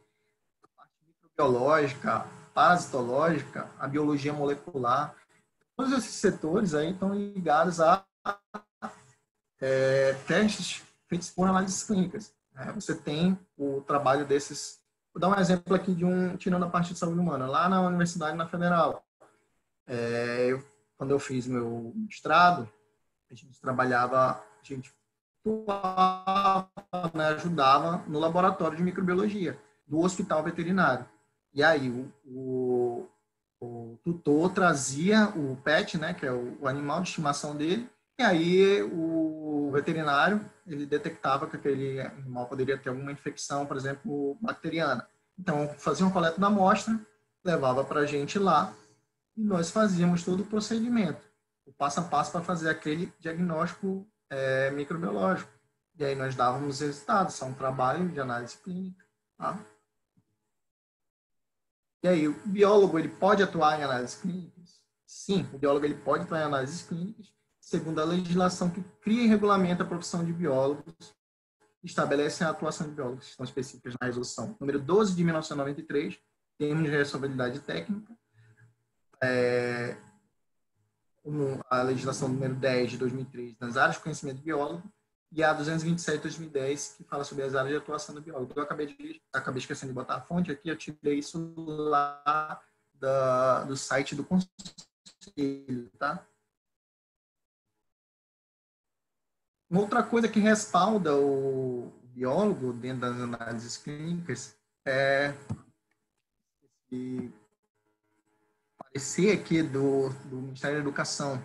a parte microbiológica, parasitológica, a biologia molecular. Todos esses setores aí estão ligados a testes feitos por análises clínicas. Você tem o trabalho desses. Vou dar um exemplo aqui tirando a parte de saúde humana. Lá na Universidade na Federal, quando eu fiz meu mestrado, a gente trabalhava, a gente ajudava no laboratório de microbiologia do hospital veterinário. E aí o tutor trazia o pet, né, que é o animal de estimação dele, e aí o veterinário ele detectava que aquele animal poderia ter alguma infecção, por exemplo, bacteriana. Então, fazia uma coleta da amostra, levava para a gente lá, e nós fazíamos todo o procedimento, o passo a passo para fazer aquele diagnóstico microbiológico. E aí nós dávamos resultados, são um trabalho de análise clínica. Tá? E aí, o biólogo ele pode atuar em análises clínicas? Sim, o biólogo ele pode atuar em análises clínicas, segundo a legislação que cria e regulamenta a profissão de biólogos, estabelece a atuação de biólogos que estão específicas na resolução número 12 de 1993, termos de responsabilidade técnica, a legislação número 10 de 2003 nas áreas de conhecimento de biólogo, e a 227 de 2010, que fala sobre as áreas de atuação do biólogo. Eu acabei esquecendo de botar a fonte aqui, eu tirei isso lá do site do Conselho, tá? Uma outra coisa que respalda o biólogo dentro das análises clínicas é parecer aqui do Ministério da Educação.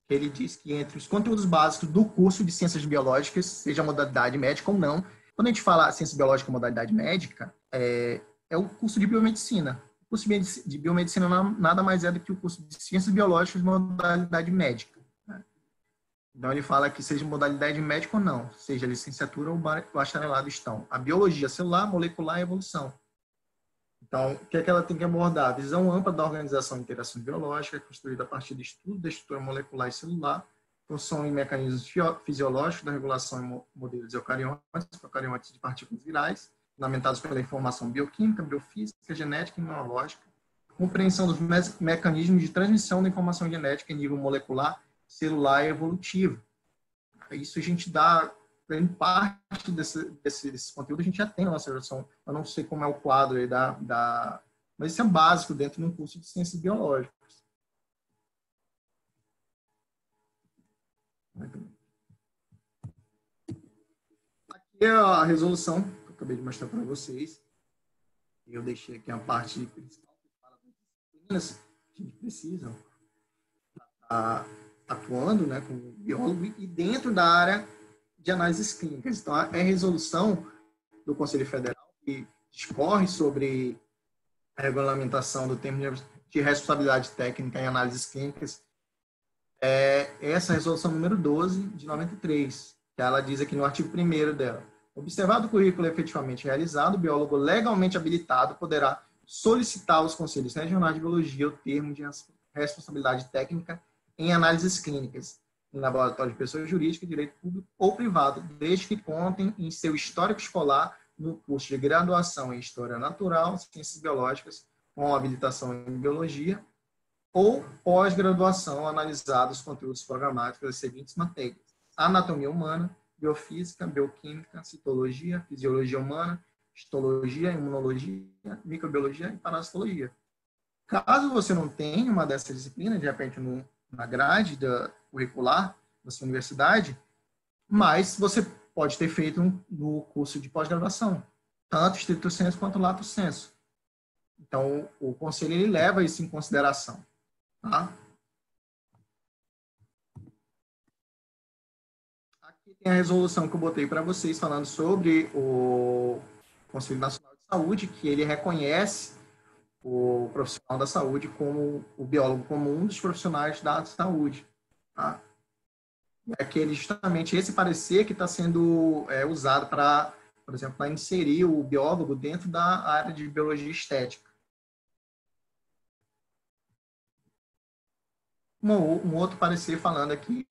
Ele diz que entre os conteúdos básicos do curso de Ciências Biológicas, seja modalidade médica ou não, quando a gente fala Ciência Biológica e modalidade médica, é o curso de Biomedicina. O curso de Biomedicina nada mais é do que o curso de Ciências Biológicas e modalidade médica. Né? Então, ele fala que seja modalidade médica ou não, seja licenciatura ou bacharelado estão a biologia celular, molecular e evolução. Então, o que é que ela tem que abordar? A visão ampla da organização e interação biológica, construída a partir do estudo da estrutura molecular e celular, função e mecanismos fisiológicos da regulação em modelos eucariontes de partículas virais, fundamentados pela informação bioquímica, biofísica, genética e imunológica, compreensão dos mecanismos de transmissão da informação genética em nível molecular, celular e evolutivo. Isso a gente dá... Grande parte desse conteúdo a gente já tem na nossa versão. Eu não sei como é o quadro aí mas isso é básico dentro de um curso de ciências biológicas. Aqui é a resolução que eu acabei de mostrar para vocês. Eu deixei aqui a parte principal que fala das disciplinas que a gente precisa estar atuando, né, como biólogo e dentro da área de análises clínicas. Então, a resolução do Conselho Federal que discorre sobre a regulamentação do termo de responsabilidade técnica em análises clínicas é essa resolução número 12 de 93, que ela diz aqui no artigo 1º dela. Observado o currículo efetivamente realizado, o biólogo legalmente habilitado poderá solicitar aos conselhos regionais de biologia o termo de responsabilidade técnica em análises clínicas, em laboratório de pessoa jurídica, direito público ou privado, desde que contem em seu histórico escolar no curso de graduação em História Natural, Ciências Biológicas, com habilitação em Biologia, ou pós-graduação analisado os conteúdos programáticos das seguintes matérias: anatomia humana, biofísica, bioquímica, citologia, fisiologia humana, histologia, imunologia, microbiologia e parasitologia. Caso você não tenha uma dessas disciplinas, de repente na grade curricular da sua universidade, mas você pode ter feito no curso de pós-graduação, tanto estricto sensu quanto lato sensu. Então, o conselho ele leva isso em consideração. Tá? Aqui tem a resolução que eu botei para vocês falando sobre o Conselho Nacional de Saúde, que ele reconhece o profissional da saúde como o biólogo como um dos profissionais da saúde. Tá? E aquele justamente esse parecer que está sendo usado para, por exemplo, para inserir o biólogo dentro da área de biologia estética. Um outro parecer falando aqui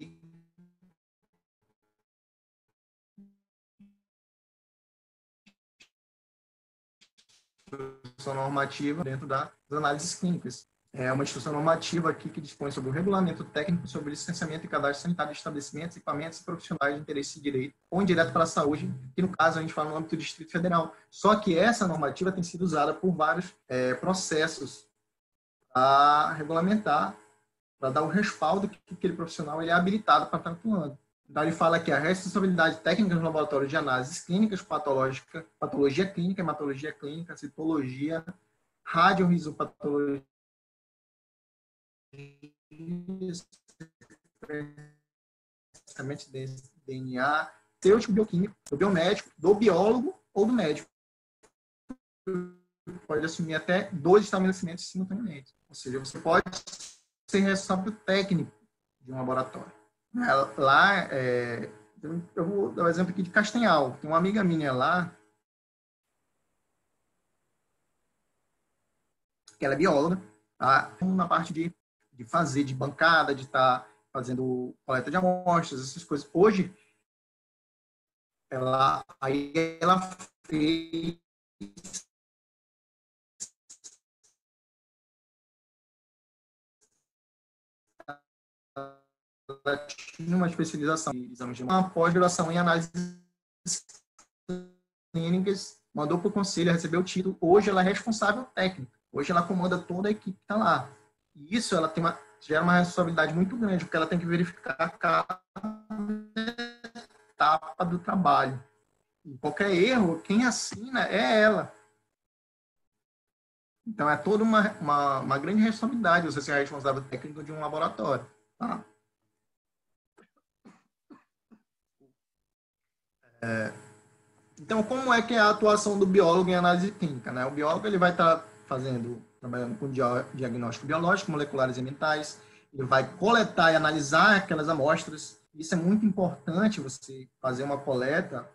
instrução normativa dentro das análises clínicas. É uma instrução normativa aqui que dispõe sobre o regulamento técnico sobre licenciamento e cadastro sanitário de estabelecimentos, equipamentos e profissionais de interesse direto ou indireto para a saúde, que no caso a gente fala no âmbito do Distrito Federal. Só que essa normativa tem sido usada por vários processos a regulamentar, para dar o respaldo que aquele profissional ele é habilitado para estar atuando. Então, ele fala que a responsabilidade técnica no laboratório de análises clínicas, patologia clínica, hematologia clínica, citologia, radiorrizopatologia, sequenciamento de DNA, terapêutico bioquímico, do biomédico, do biólogo ou do médico. Pode assumir até 2 estabelecimentos simultaneamente. Ou seja, você pode ser responsável técnico de um laboratório. Lá, eu vou dar um exemplo aqui de Castanhal. Tem uma amiga minha lá, que ela é bióloga, tá? Na parte de fazer, de bancada, de estar fazendo coleta de amostras, essas coisas. Hoje, ela fez ela tinha uma especialização em exames de uma pós-graduação em análises clínicas, mandou para o conselho, recebeu o título. Hoje ela é responsável técnica. Hoje ela comanda toda a equipe que está lá. E isso ela gera uma responsabilidade muito grande, porque ela tem que verificar cada etapa do trabalho. E qualquer erro, quem assina é ela. Então é toda uma grande responsabilidade você ser responsável técnico de um laboratório. Tá? Então, como é que é a atuação do biólogo em análise clínica? Né? O biólogo ele vai estar trabalhando com diagnóstico biológico, moleculares e mentais, ele vai coletar e analisar aquelas amostras. Isso é muito importante, você fazer uma coleta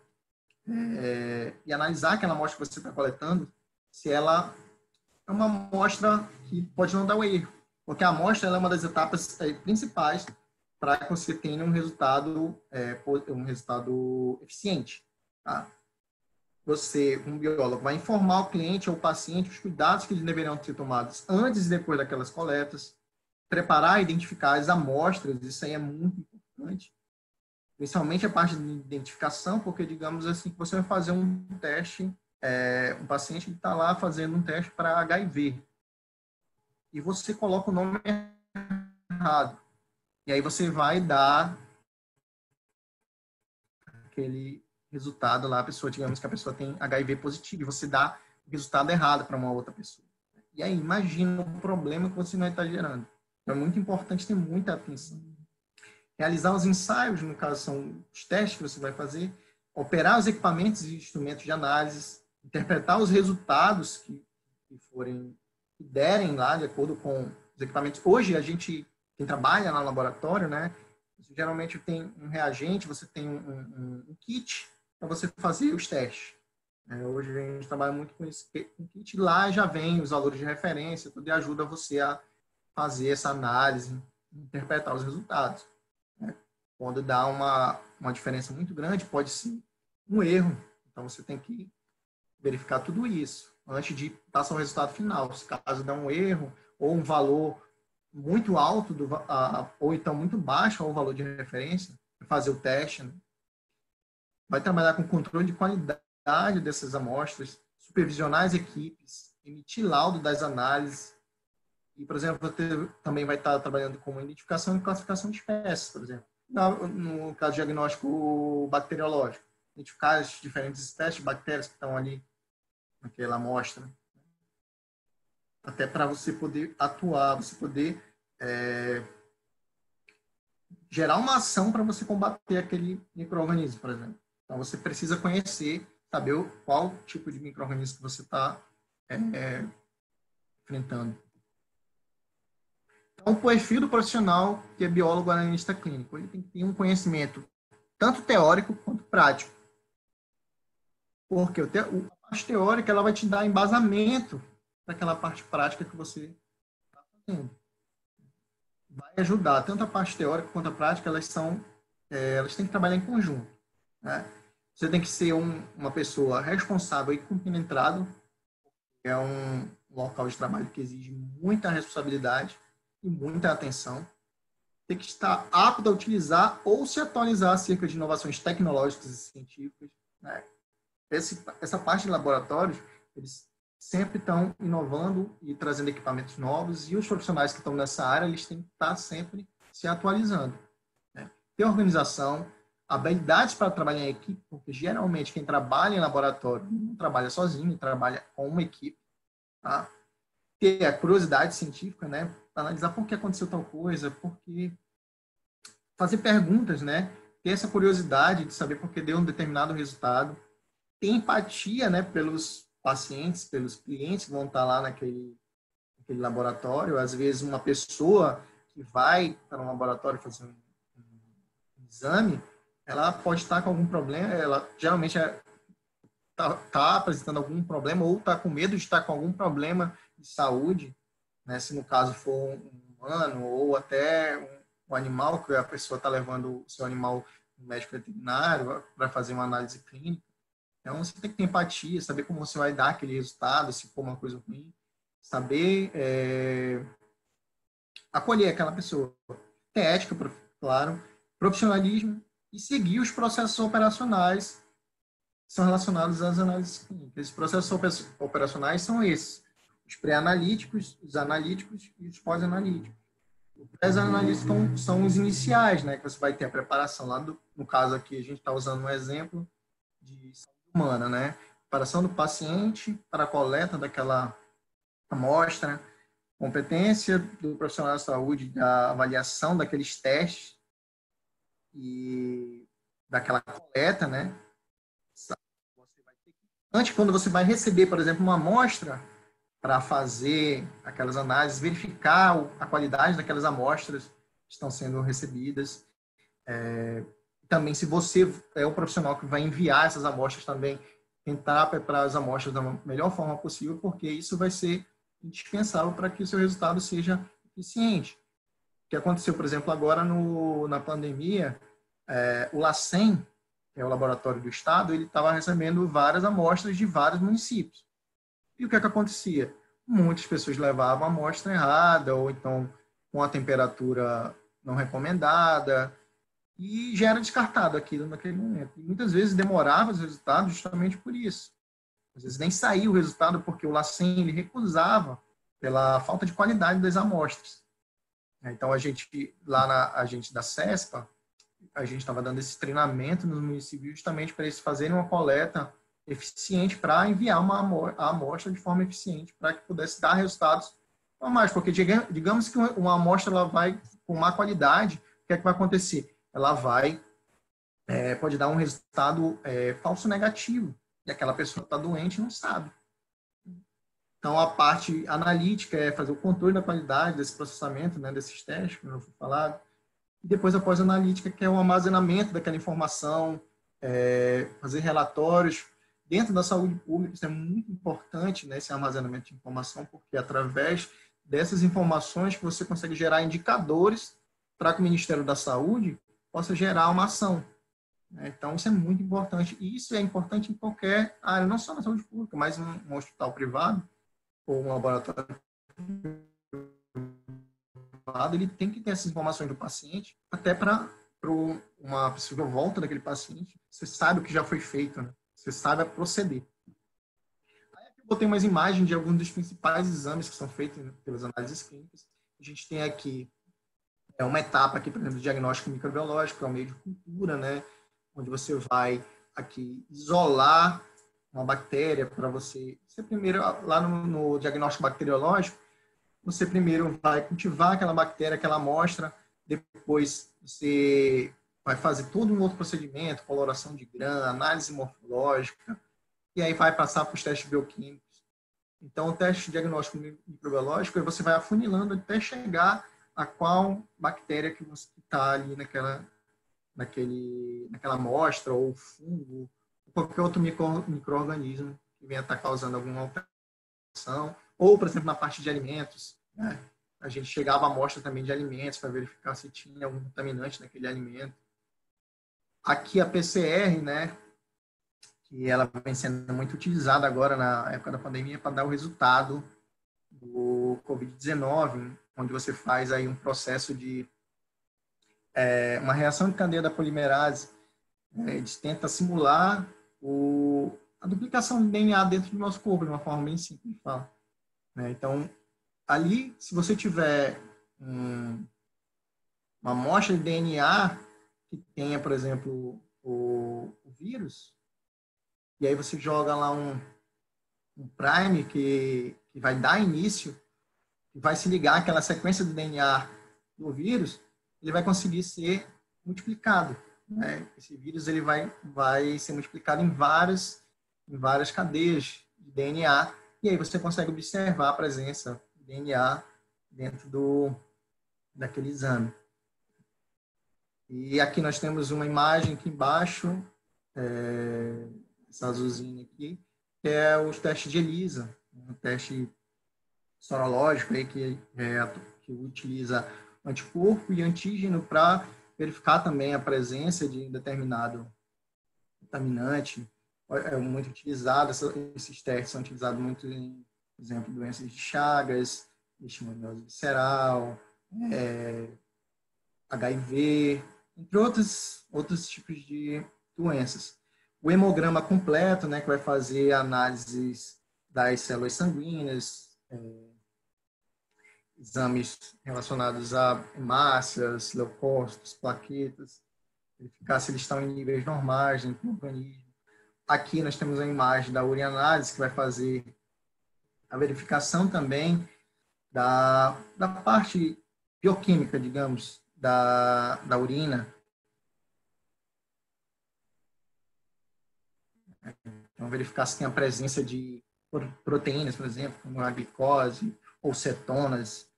e analisar aquela amostra que você está coletando, se ela é uma amostra que pode não dar o erro, porque a amostra ela é uma das etapas principais para que você tenha um resultado eficiente. Tá? Você, um biólogo, vai informar o cliente ou o paciente os cuidados que deverão ser tomados antes e depois daquelas coletas, preparar e identificar as amostras, isso aí é muito importante, principalmente a parte de identificação, porque, digamos assim, que você vai fazer um teste, um paciente que está lá fazendo um teste para HIV, e você coloca o nome errado, e aí você vai dar aquele resultado lá, a pessoa, digamos que a pessoa tem HIV positivo, e você dá o resultado errado para uma outra pessoa. E aí, imagina o problema que você vai estar gerando. Então, é muito importante ter muita atenção. Realizar os ensaios, no caso, são os testes que você vai fazer, operar os equipamentos e instrumentos de análise, interpretar os resultados que derem lá, de acordo com os equipamentos. Hoje, quem trabalha no laboratório, né, você geralmente tem um reagente, você tem um kit, para você fazer os testes. Hoje a gente trabalha muito com esse kit. Lá já vem os valores de referência, tudo, e ajuda você a fazer essa análise, interpretar os resultados. Quando dá uma diferença muito grande, pode ser um erro. Então, você tem que verificar tudo isso antes de passar o resultado final. Se caso dá um erro ou um valor muito alto, ou então muito baixo o valor de referência, fazer o teste, né? Vai trabalhar com controle de qualidade dessas amostras, supervisionar as equipes, emitir laudo das análises. E, por exemplo, você também vai estar trabalhando com identificação e classificação de espécies, por exemplo. No caso diagnóstico bacteriológico, identificar as diferentes espécies de bactérias que estão ali naquela amostra. Até para você poder atuar, você poder gerar uma ação para você combater aquele micro-organismo, por exemplo. Então, você precisa conhecer, saber qual tipo de micro-organismo que você está enfrentando. Então, o perfil do profissional que é biólogo analista clínico, ele tem que ter um conhecimento tanto teórico quanto prático. Porque a parte teórica ela vai te dar embasamento para aquela parte prática que você está fazendo. Vai ajudar. Tanto a parte teórica quanto a prática, elas têm que trabalhar em conjunto. Né? Você tem que ser uma pessoa responsável e compenetrado. É um local de trabalho que exige muita responsabilidade e muita atenção. Tem que estar apto a utilizar ou se atualizar acerca de inovações tecnológicas e científicas. Né? Essa parte de laboratórios, eles sempre estão inovando e trazendo equipamentos novos, e os profissionais que estão nessa área, eles têm que estar sempre se atualizando. Né? Ter organização, habilidades para trabalhar em equipe, porque geralmente quem trabalha em laboratório não trabalha sozinho, trabalha com uma equipe. Tá? Ter a curiosidade científica, né? Analisar por que aconteceu tal coisa, fazer perguntas, né? Ter essa curiosidade de saber por que deu um determinado resultado. Ter empatia, né, pelos pacientes, pelos clientes que vão estar lá naquele laboratório. Às vezes, uma pessoa que vai para um laboratório fazer um exame, ela pode estar com algum problema, ela geralmente está apresentando algum problema ou está com medo de estar com algum problema de saúde, né, se no caso for um humano ou até um animal, que a pessoa está levando o seu animal no médico veterinário para fazer uma análise clínica. Então, você tem que ter empatia, saber como você vai dar aquele resultado, se for uma coisa ruim, saber acolher aquela pessoa. Ter ética, claro, profissionalismo e seguir os processos operacionais que são relacionados às análises clínicas. Esses processos operacionais são esses: os pré-analíticos, os analíticos e os pós-analíticos. Os pré-analíticos são os iniciais, né, que você vai ter a preparação lá, no caso aqui, a gente está usando um exemplo de saúde humana, né? Preparação do paciente para a coleta daquela amostra, competência do profissional da saúde, da avaliação daqueles testes e daquela coleta, né? Antes, quando você vai receber, por exemplo, uma amostra para fazer aquelas análises, verificar a qualidade daquelas amostras que estão sendo recebidas. Também, se você é o profissional que vai enviar essas amostras também, tentar preparar as amostras da melhor forma possível, porque isso vai ser indispensável para que o seu resultado seja eficiente. O que aconteceu, por exemplo, agora na pandemia, o LACEN, que é o laboratório do Estado, ele estava recebendo várias amostras de vários municípios. E o que acontecia? Muitas pessoas levavam a amostra errada, ou então com a temperatura não recomendada, e já era descartado aquilo naquele momento. E muitas vezes demorava os resultados justamente por isso. Às vezes nem saía o resultado porque o LACEN ele recusava pela falta de qualidade das amostras. Então, a gente da CESPA, a gente estava dando esse treinamento nos municípios justamente para eles fazerem uma coleta eficiente para enviar a amostra de forma eficiente para que pudesse dar resultados normais. Porque digamos que uma amostra ela vai com má qualidade, o que é que vai acontecer? Ela pode dar um resultado falso negativo, e aquela pessoa está doente e não sabe. Então, a parte analítica é fazer o controle da qualidade desse processamento, né, desses testes, como eu fui falado. E depois a pós-analítica, que é o armazenamento daquela informação, fazer relatórios. Dentro da saúde pública, isso é muito importante, né, esse armazenamento de informação, porque através dessas informações que você consegue gerar indicadores para que o Ministério da Saúde possa gerar uma ação. Então, isso é muito importante. E isso é importante em qualquer área, não só na saúde pública, mas um hospital privado ou um laboratório privado, ele tem que ter essas informações do paciente, até para uma possível volta daquele paciente. Você sabe o que já foi feito, né? Você sabe proceder. Aí aqui eu botei umas imagens de alguns dos principais exames que são feitos pelas análises clínicas. A gente tem aqui uma etapa aqui, por exemplo, do diagnóstico microbiológico, que é o meio de cultura, né? Onde você vai aqui isolar uma bactéria para você primeiro, lá no diagnóstico bacteriológico, você primeiro vai cultivar aquela bactéria, aquela amostra, depois você vai fazer todo um outro procedimento, coloração de grã, análise morfológica, e aí vai passar para os testes bioquímicos. Então, o teste diagnóstico microbiológico, você vai afunilando até chegar a qual bactéria que está ali naquela amostra, ou fungo, ou qualquer outro micro-organismo que venha estar causando alguma alteração. Ou, por exemplo, na parte de alimentos, né? A gente chegava à amostra também de alimentos para verificar se tinha algum contaminante naquele alimento. Aqui a PCR, né, que ela vem sendo muito utilizada agora na época da pandemia para dar o resultado do Covid-19, onde você faz aí um processo de uma reação de cadeia da polimerase. Eles tentam simular a duplicação do DNA dentro do nosso corpo, de uma forma bem simples de falar. Então, ali, se você tiver uma amostra de DNA que tenha, por exemplo, o vírus, e aí você joga lá um prime que vai dar início, que vai se ligar àquela sequência do DNA do vírus, ele vai conseguir ser multiplicado. Né? Esse vírus ele vai ser multiplicado em várias cadeias de DNA, e aí você consegue observar a presença de DNA dentro daquele exame. E aqui nós temos uma imagem aqui embaixo, essa azulzinha aqui, que é os testes de ELISA, um teste sorológico aí que utiliza anticorpo e antígeno para verificar também a presença de determinado contaminante. É muito utilizado, esses testes são utilizados muito em, por exemplo, doenças de Chagas, leishmaniose visceral, HIV, entre outros tipos de doenças. O hemograma completo, né, que vai fazer análises das células sanguíneas, exames relacionados a hemácias, leucócitos, plaquetas, verificar se eles estão em níveis normais dentro do organismo. Aqui nós temos a imagem da urianálise, que vai fazer a verificação também da parte bioquímica, digamos, da urina. Então, verificar se tem a presença de proteínas, por exemplo, como a glicose, ou cetonas,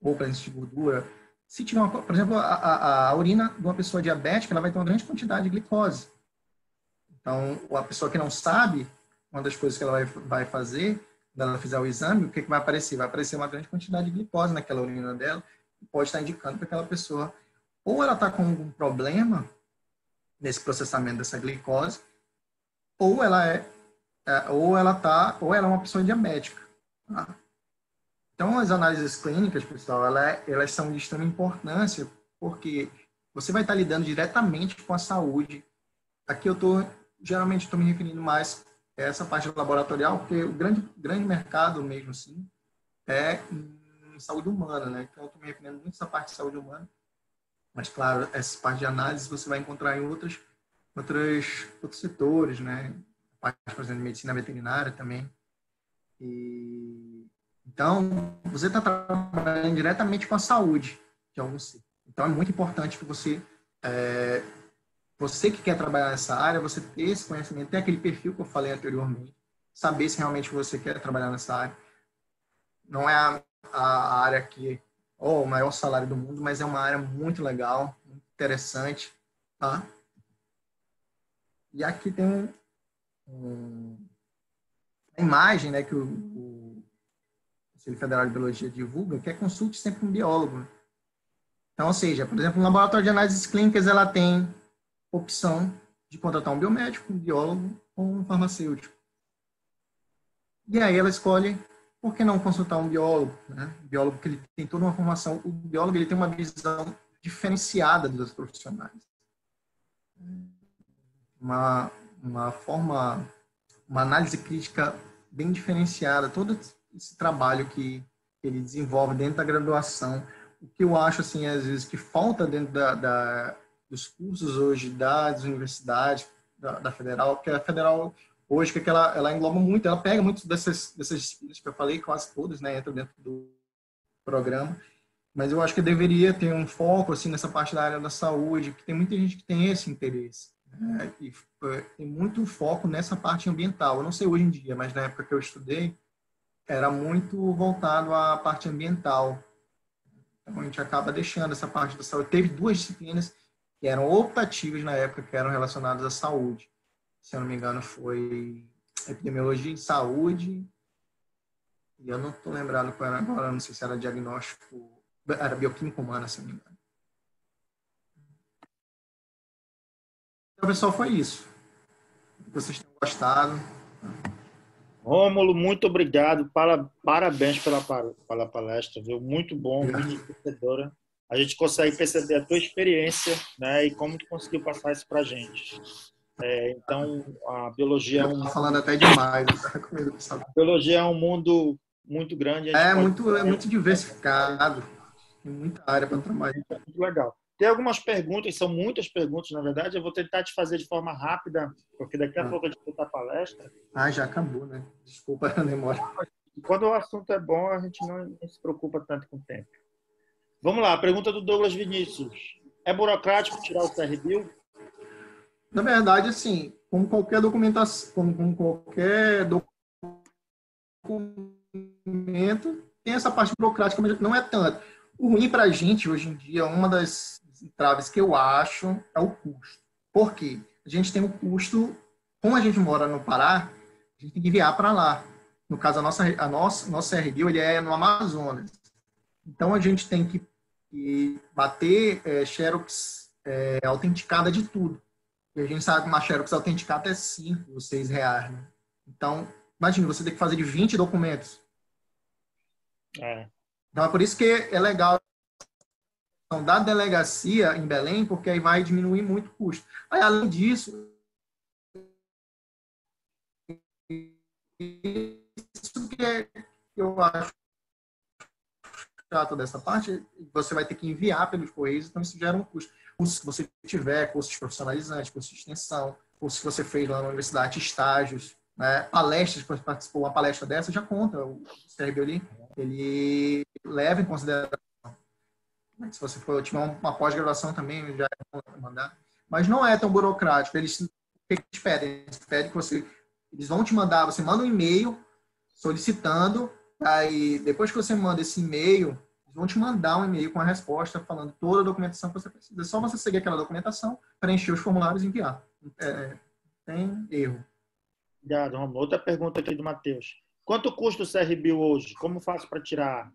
ou presença de gordura. Se tiver, por exemplo, a urina de uma pessoa diabética, ela vai ter uma grande quantidade de glicose. Então, a pessoa que não sabe, uma das coisas que ela vai fazer, quando ela fizer o exame, o que vai aparecer? Vai aparecer uma grande quantidade de glicose naquela urina dela, que pode estar indicando para aquela pessoa, ou ela está com algum problema nesse processamento dessa glicose, ou ela é uma pessoa diabética. Tá? Então, as análises clínicas, pessoal, elas são de extrema importância, porque você vai estar lidando diretamente com a saúde. Aqui geralmente estou me referindo mais a essa parte laboratorial, porque o grande mercado mesmo assim é em saúde humana, né? Então, eu estou me referindo muito a essa parte de saúde humana. Mas, claro, essa parte de análise você vai encontrar em outros setores, né? A parte, por exemplo, de medicina veterinária também. Então, você está trabalhando diretamente com a saúde de algum ser. Então, é muito importante que você que quer trabalhar nessa área, você ter esse conhecimento, ter aquele perfil que eu falei anteriormente, saber se realmente você quer trabalhar nessa área. Não é a área que o maior salário do mundo, mas é uma área muito legal, muito interessante, tá? E aqui tem a imagem, né, que o Conselho Federal de Biologia divulga, que é consulte sempre um biólogo. Então, ou seja, por exemplo, um laboratório de análises clínicas, ela tem opção de contratar um biomédico, um biólogo ou um farmacêutico. E aí ela escolhe, por que não consultar um biólogo, né? Um biólogo que ele tem toda uma formação, o biólogo ele tem uma visão diferenciada dos profissionais. Uma forma, uma análise crítica bem diferenciada, todo esse trabalho que ele desenvolve dentro da graduação. O que eu acho, assim, às vezes, que falta dentro dos cursos hoje das universidades, da Federal, porque a Federal, hoje, que ela engloba muito, ela pega muito dessas disciplinas que eu falei, quase todas, né, entra dentro do programa, mas eu acho que deveria ter um foco, assim, nessa parte da área da saúde, que tem muita gente que tem esse interesse, né, e tem muito foco nessa parte ambiental. Eu não sei hoje em dia, mas na época que eu estudei, era muito voltado à parte ambiental. Então, a gente acaba deixando essa parte da saúde. Teve 2 disciplinas que eram optativas na época, que eram relacionadas à saúde. Se eu não me engano, foi epidemiologia e saúde. E eu não estou lembrando qual era agora, não sei se era diagnóstico, era bioquímica humana, se eu não me engano. Então, pessoal, foi isso. Vocês tenham gostado. Rômulo, muito obrigado. Parabéns pela palestra, viu? Muito bom, muito enriquecedora. A gente consegue perceber a tua experiência, né, e como tu conseguiu passar isso para a gente. Então, a biologia é Estou falando até demais. A biologia é um mundo muito grande. É muito diversificado. Tem muita área para trabalhar. Muito legal. Tem algumas perguntas, são muitas perguntas, na verdade. Eu vou tentar te fazer de forma rápida, porque daqui a pouco a gente vai a palestra. Já acabou, né? Desculpa a demora. Quando o assunto é bom, a gente não se preocupa tanto com o tempo. Vamos lá, a pergunta do Douglas Vinícius. É burocrático tirar o CRBio? Na verdade, assim, como qualquer documentação, como qualquer documento, tem essa parte burocrática, mas não é tanto. O ruim para a gente, hoje em dia, uma das entraves que eu acho é o custo. Por quê? A gente tem um custo, como a gente mora no Pará, a gente tem que enviar para lá. No caso, nosso CRBio, ele é no Amazonas. Então, a gente tem que bater xerox autenticada de tudo. E a gente sabe que uma xerox autenticada é 5 ou 6 reais. Né? Então, imagina, você tem que fazer de 20 documentos. Então, é por isso que é legal da delegacia em Belém, porque aí vai diminuir muito o custo. Aí, além disso, isso que eu acho chato dessa parte, você vai ter que enviar pelos correios, então isso gera um custo. Se você tiver cursos profissionalizantes, cursos de extensão, cursos que você fez lá na universidade, estágios, né, palestras, que você participou, uma palestra dessa já conta. O CRBio ele leva em consideração. Se você for tiver uma pós-graduação também, já é mandar. Mas não é tão burocrático. Eles pedem? Eles pedem que eles vão te mandar, você manda um e-mail solicitando, aí depois que você manda esse e-mail, eles vão te mandar um e-mail com a resposta falando toda a documentação que você precisa. É só você seguir aquela documentação, preencher os formulários e enviar. Tem erro. Obrigado, Romulo. Outra pergunta aqui do Matheus. Quanto custa o CRBio hoje? Como faço para tirar?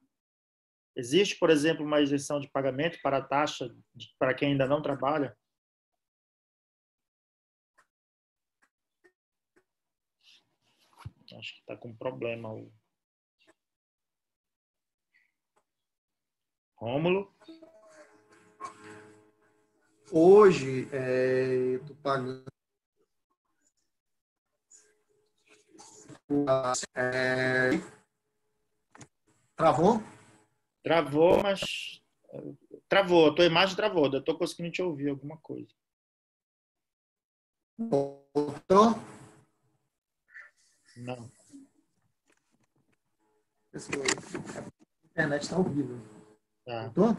Existe, por exemplo, uma isenção de pagamento para a taxa para quem ainda não trabalha? Acho que está com problema. Rômulo? Hoje, eu estou pagando. Travou? Travou, mas... Travou, a tua imagem travou. Eu estou conseguindo te ouvir alguma coisa. Voltou? Não. A internet está horrível. Tá. Voltou?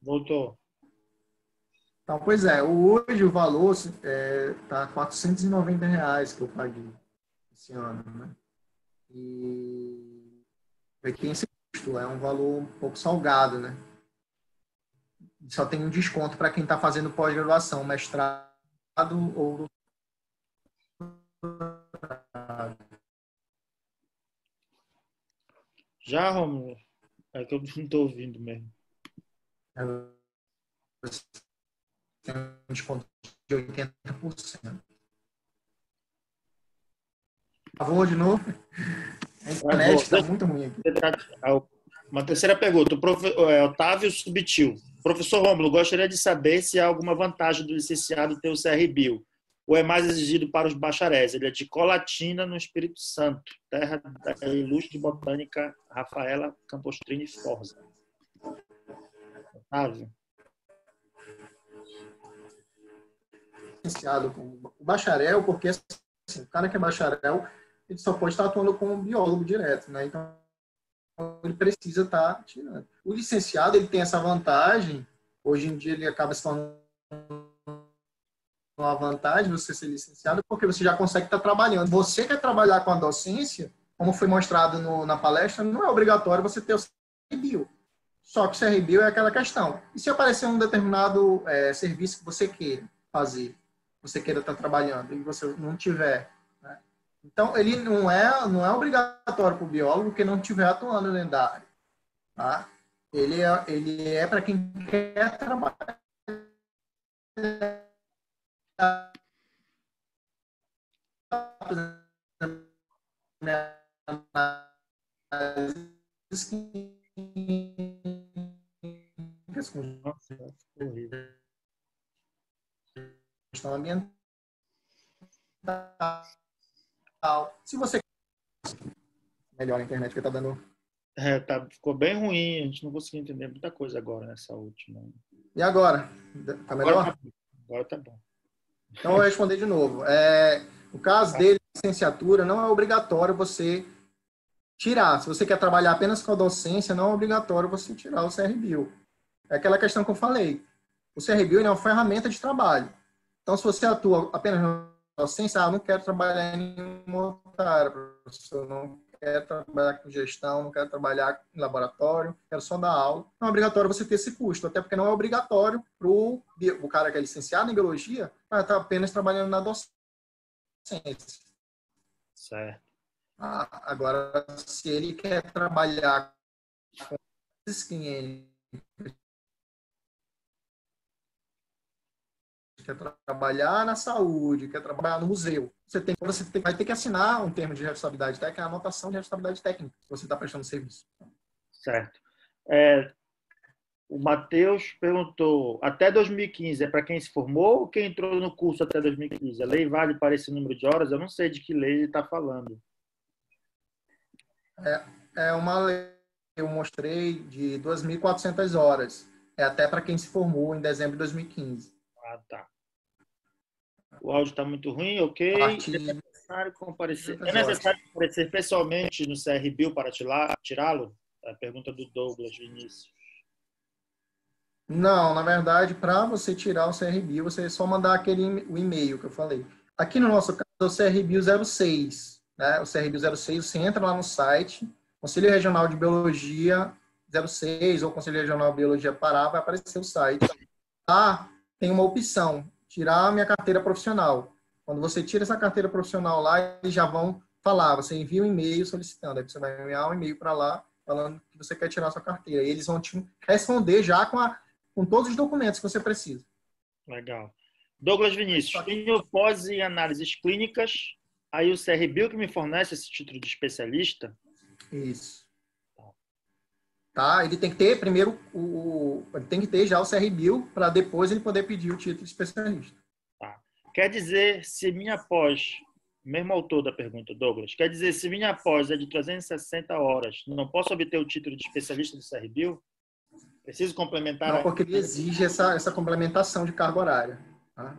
Voltou. Então, pois é, hoje o valor está R$490 que eu paguei esse ano, né? E tem esse custo, é um valor um pouco salgado, né? Só tem um desconto para quem está fazendo pós-graduação, mestrado ou Já, Romulo? É que eu não estou ouvindo mesmo. Tem um desconto de 80%. Por favor, de novo. A internet está muito ruim aqui. Uma terceira pergunta. Otávio Subtil. Professor Rômulo, gostaria de saber se há alguma vantagem do licenciado ter o CRBio, ou é mais exigido para os bacharéis? Ele é de Colatina, no Espírito Santo, terra da ilustre botânica Rafaela Campostrini Forza. Otávio. Licenciado com o bacharel, porque assim, o cara que é bacharel, ele só pode estar atuando como biólogo direto, né? Então, ele precisa estar tirando. O licenciado, ele tem essa vantagem, hoje em dia ele acaba se tornando uma vantagem você ser licenciado, porque você já consegue estar trabalhando. Você quer trabalhar com a docência, como foi mostrado na palestra, não é obrigatório você ter o CRBio. Só que o CRBio é aquela questão. E se aparecer um determinado serviço que você queira fazer, você queira estar trabalhando, e você não tiver, né? Então, ele não é obrigatório para o biólogo que não estiver atuando dentro da área. Tá? Ele é para quem quer trabalhar Nossa, horrível. questão ambiental. Se você melhor a internet que está dando. Ficou bem ruim, a gente não conseguiu entender muita coisa agora nessa última. E agora? Tá melhor? Agora tá bom. Então, eu vou responder de novo. O caso dele, licenciatura, não é obrigatório você tirar. Se você quer trabalhar apenas com a docência, não é obrigatório você tirar o CRBio. É aquela questão que eu falei. O CRBio é uma ferramenta de trabalho. Então, se você atua apenas na docência, eu não quero trabalhar em nenhuma outra área, professor, não quero trabalhar com gestão, não quero trabalhar em laboratório, quero só dar aula. Não é obrigatório você ter esse custo, até porque não é obrigatório para o cara que é licenciado em biologia estar apenas trabalhando na docência. Certo. Agora, se ele quer trabalhar com esses clientes, quer trabalhar na saúde, quer trabalhar no museu, vai ter que assinar um termo de responsabilidade técnica, a anotação de responsabilidade técnica, se você está prestando serviço. Certo. O Matheus perguntou, até 2015 é para quem se formou ou quem entrou no curso até 2015? A lei vale para esse número de horas? Eu não sei de que lei ele está falando. É uma lei que eu mostrei de 2.400 horas. É até para quem se formou em dezembro de 2015. Ah, tá. O áudio está muito ruim, ok. É necessário comparecer pessoalmente no CRBio para tirá-lo? É a pergunta do Douglas Vinícius. Não, na verdade, para você tirar o CRBio, você é só mandar o e-mail que eu falei. Aqui no nosso caso é o CRBio 06. Né? O CRBio 06, você entra lá no site, Conselho Regional de Biologia 06 ou Conselho Regional de Biologia Pará, vai aparecer o site. Lá tem uma opção, tirar a minha carteira profissional. Quando você tira essa carteira profissional lá, eles já vão falar, você envia um e-mail solicitando, aí você vai enviar um e-mail para lá, falando que você quer tirar a sua carteira. E eles vão te responder já com todos os documentos que você precisa. Legal. Douglas Vinícius, tenho pós em análises clínicas, aí o CRBio que me fornece esse título de especialista? Isso. Tá? Ele tem que ter primeiro ele tem que ter já o CRBio para depois ele poder pedir o título de especialista. Tá. Quer dizer, se minha pós, mesmo autor da pergunta, Douglas, quer dizer, se minha pós é de 360 horas, não posso obter o título de especialista do CRBio? Preciso complementar? Não, porque ele exige essa complementação de carga horária. Tá?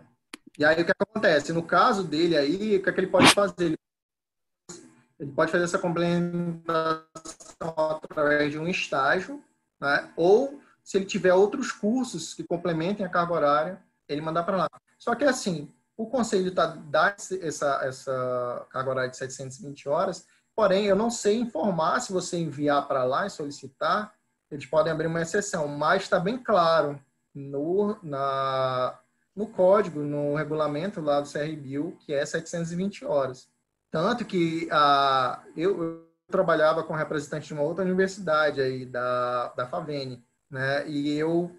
E aí o que acontece? No caso dele aí, o que é que ele pode fazer? Ele pode fazer essa complementação através de um estágio, né? Ou se ele tiver outros cursos que complementem a carga horária, ele mandar para lá. Só que assim, o conselho dá essa carga horária de 720 horas, porém eu não sei informar se você enviar para lá e solicitar, eles podem abrir uma exceção, mas está bem claro no no código, no regulamento lá do CRBio, que é 720 horas. Tanto que eu trabalhava com representante de uma outra universidade aí, da FAVENE, né? E eu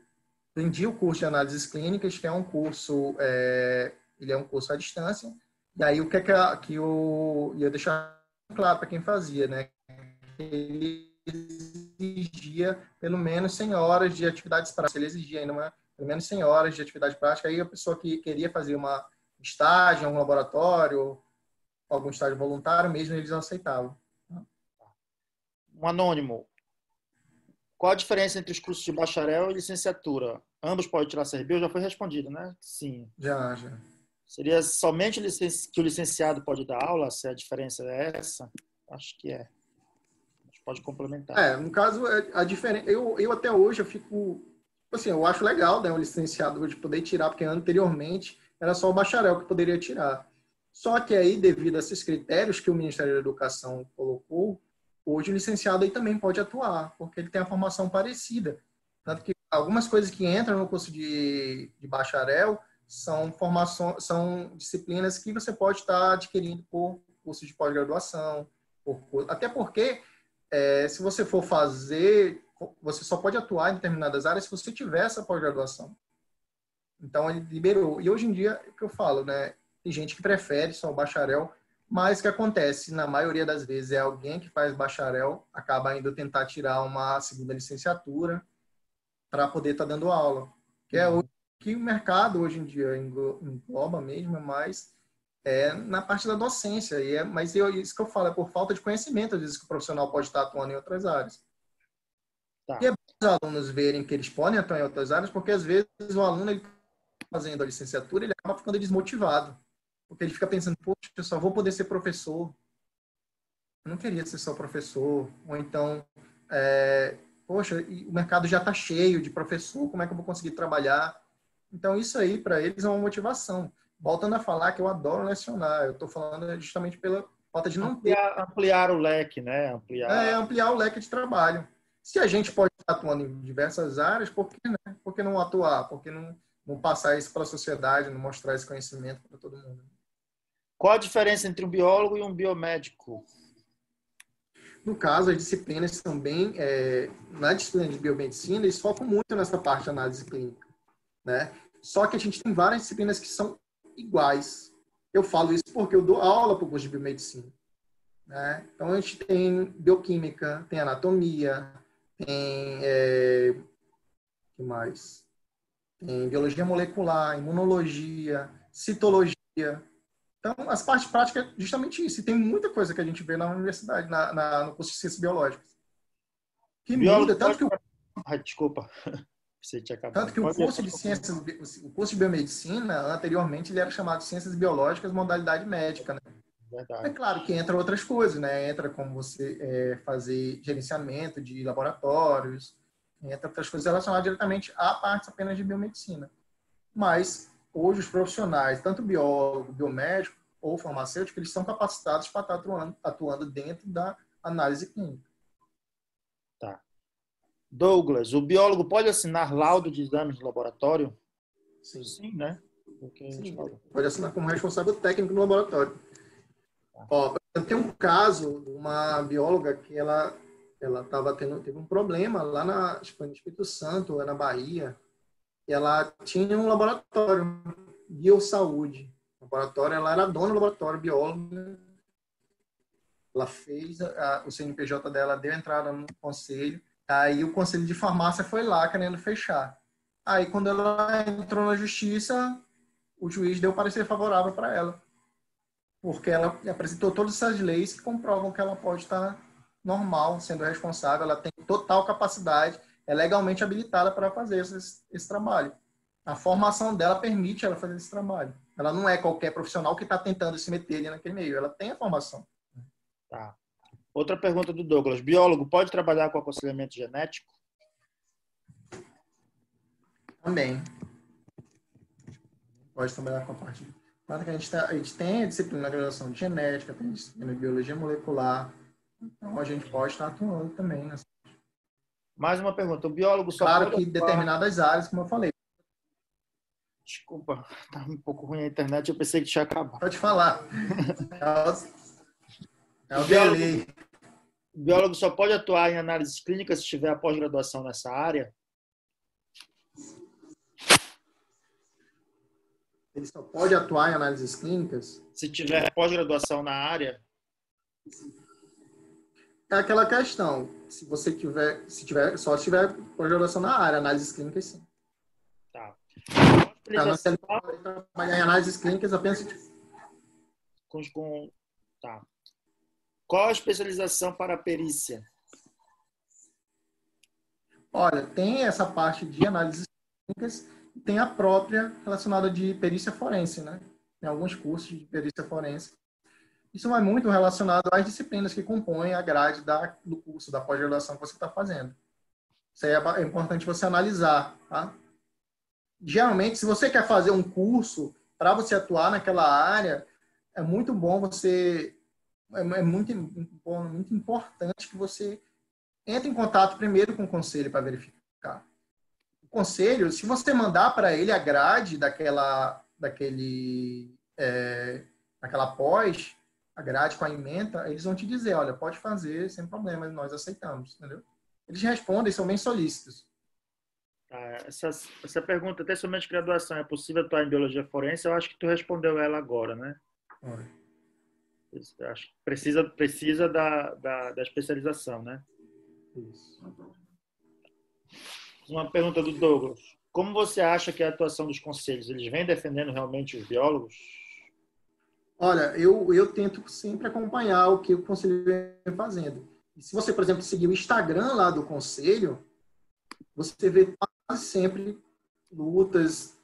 aprendi o curso de análises clínicas, que é um curso, ele é um curso à distância. E aí o que é que eu ia deixar claro para quem fazia, né? Ele exigia pelo menos 100 horas de atividades práticas. Ele exigia ainda pelo menos 100 horas de atividade prática. Aí a pessoa que queria fazer uma estágio em um laboratório, algum estágio voluntário, mesmo eles não aceitavam. Um anônimo. Qual a diferença entre os cursos de bacharel e licenciatura? Ambos podem tirar CRB? Já foi respondido, né? Sim. Já. Seria somente que o licenciado pode dar aula, se a diferença é essa? Acho que é. Pode complementar. No caso, a diferença. Eu até hoje eu fico. Assim, eu acho legal, né, o licenciado hoje poder tirar, porque anteriormente era só o bacharel que poderia tirar. Só que aí, devido a esses critérios que o Ministério da Educação colocou, hoje o licenciado aí também pode atuar, porque ele tem a formação parecida. Tanto que algumas coisas que entram no curso de bacharel são disciplinas que você pode estar adquirindo por curso de pós-graduação, até porque se você for fazer, você só pode atuar em determinadas áreas se você tiver essa pós-graduação. Então, ele liberou. E hoje em dia, é o que eu falo, né? Tem gente que prefere só o bacharel, mas o que acontece, na maioria das vezes, é alguém que faz bacharel, acaba indo tentar tirar uma segunda licenciatura para poder estar dando aula. Que é o que o mercado hoje em dia engloba mesmo, mas na parte da docência. Mas isso que eu falo, é por falta de conhecimento, às vezes, que o profissional pode estar atuando em outras áreas. Tá. E é bom os alunos verem que eles podem atuar em outras áreas, porque às vezes o aluno, ele fazendo a licenciatura, ele acaba ficando desmotivado. Porque ele fica pensando, poxa, eu só vou poder ser professor. Eu não queria ser só professor. Ou então, poxa, o mercado já está cheio de professor, como é que eu vou conseguir trabalhar? Então, isso aí, para eles, é uma motivação. Voltando a falar que eu adoro lecionar, eu estou falando justamente pela falta de não ter... Ampliar o leque, né? ampliar o leque de trabalho. Se a gente pode estar atuando em diversas áreas, por que, né? Por que não atuar? Por que não passar isso para a sociedade, não mostrar esse conhecimento para todo mundo? Qual a diferença entre um biólogo e um biomédico? No caso, as disciplinas também, na disciplina de biomedicina, eles focam muito nessa parte de análise clínica, né? Só que a gente tem várias disciplinas que são iguais. Eu falo isso porque eu dou aula para o curso de biomedicina, né? Então, a gente tem bioquímica, tem anatomia, tem... que mais? Tem biologia molecular, imunologia, citologia. Então, as partes práticas é justamente isso. E tem muita coisa que a gente vê na universidade, no curso de ciências biológicas. Que muda, tanto que Desculpa. Você tinha acabado. Tanto que o curso de ciências, o curso de biomedicina, anteriormente, ele era chamado de ciências biológicas, modalidade médica, né? Verdade. É claro que entra outras coisas, né? Entra como você fazer gerenciamento de laboratórios, entra outras coisas relacionadas diretamente à parte apenas de biomedicina. Mas hoje os profissionais, tanto biólogo, biomédico ou farmacêutico, eles são capacitados para estar atuando dentro da análise clínica. Tá. Douglas, o biólogo pode assinar laudo de exames de laboratório? Sim. Sim, né? Sim, pode assinar como responsável técnico no laboratório. Ó, tem um caso de uma bióloga que ela teve um problema lá no Espírito Santo, lá na Bahia. Ela tinha um laboratório, Biosaúde. Ela era dona do laboratório, bióloga. Ela fez, o CNPJ dela deu entrada no conselho. Aí o conselho de farmácia foi lá querendo fechar. Aí quando ela entrou na justiça, o juiz deu parecer favorável para ela. Porque ela apresentou todas essas leis que comprovam que ela pode estar normal, sendo responsável, ela tem total capacidade, é legalmente habilitada para fazer esse trabalho. A formação dela permite ela fazer esse trabalho. Ela não é qualquer profissional que está tentando se meter ali naquele meio, ela tem a formação. Tá. Outra pergunta do Douglas. Biólogo pode trabalhar com aconselhamento genético? Também. Pode trabalhar com a parte. Claro que a gente tem a disciplina na graduação de genética, tem a disciplina de biologia molecular. Então, a gente pode estar atuando também. Né? Mais uma pergunta. O biólogo só claro pode que determinadas áreas, como eu falei. Desculpa, tá um pouco ruim a internet, eu pensei que tinha acabado. Pode falar. É o biólogo, delay. o biólogo só pode atuar em análises clínicas se tiver a pós-graduação nessa área? Ele só pode atuar em análises clínicas? Se tiver pós-graduação na área? É aquela questão. Se você tiver, só se tiver pós-graduação na área, análises clínicas, sim. Tá. Para não ser trabalhar em análises clínicas apenas Tá. Qual a especialização para a perícia? Olha, tem essa parte de análises clínicas e tem a própria relacionada de perícia forense, né? Tem alguns cursos de perícia forense. Isso vai muito relacionado às disciplinas que compõem a grade do curso, da pós-graduação que você está fazendo. Isso aí é importante você analisar, tá? Geralmente, se você quer fazer um curso para você atuar naquela área, é muito bom você... É muito importante que você entre em contato primeiro com o conselho para verificar. O conselho, se você mandar para ele a grade daquela pós, a grade com a ementa, eles vão te dizer, olha, pode fazer sem problema, nós aceitamos, entendeu? Eles respondem, são bem solícitos. Essa pergunta, até somente graduação, é possível atuar em biologia forense? Eu acho que tu respondeu ela agora, né? Acho que precisa da especialização, né? Isso. Uma pergunta do Douglas. Como você acha que é a atuação dos conselhos? Eles vêm defendendo realmente os biólogos? Olha, eu tento sempre acompanhar o que o conselho vem fazendo. E se você, por exemplo, seguir o Instagram lá do conselho, você vê quase sempre lutas,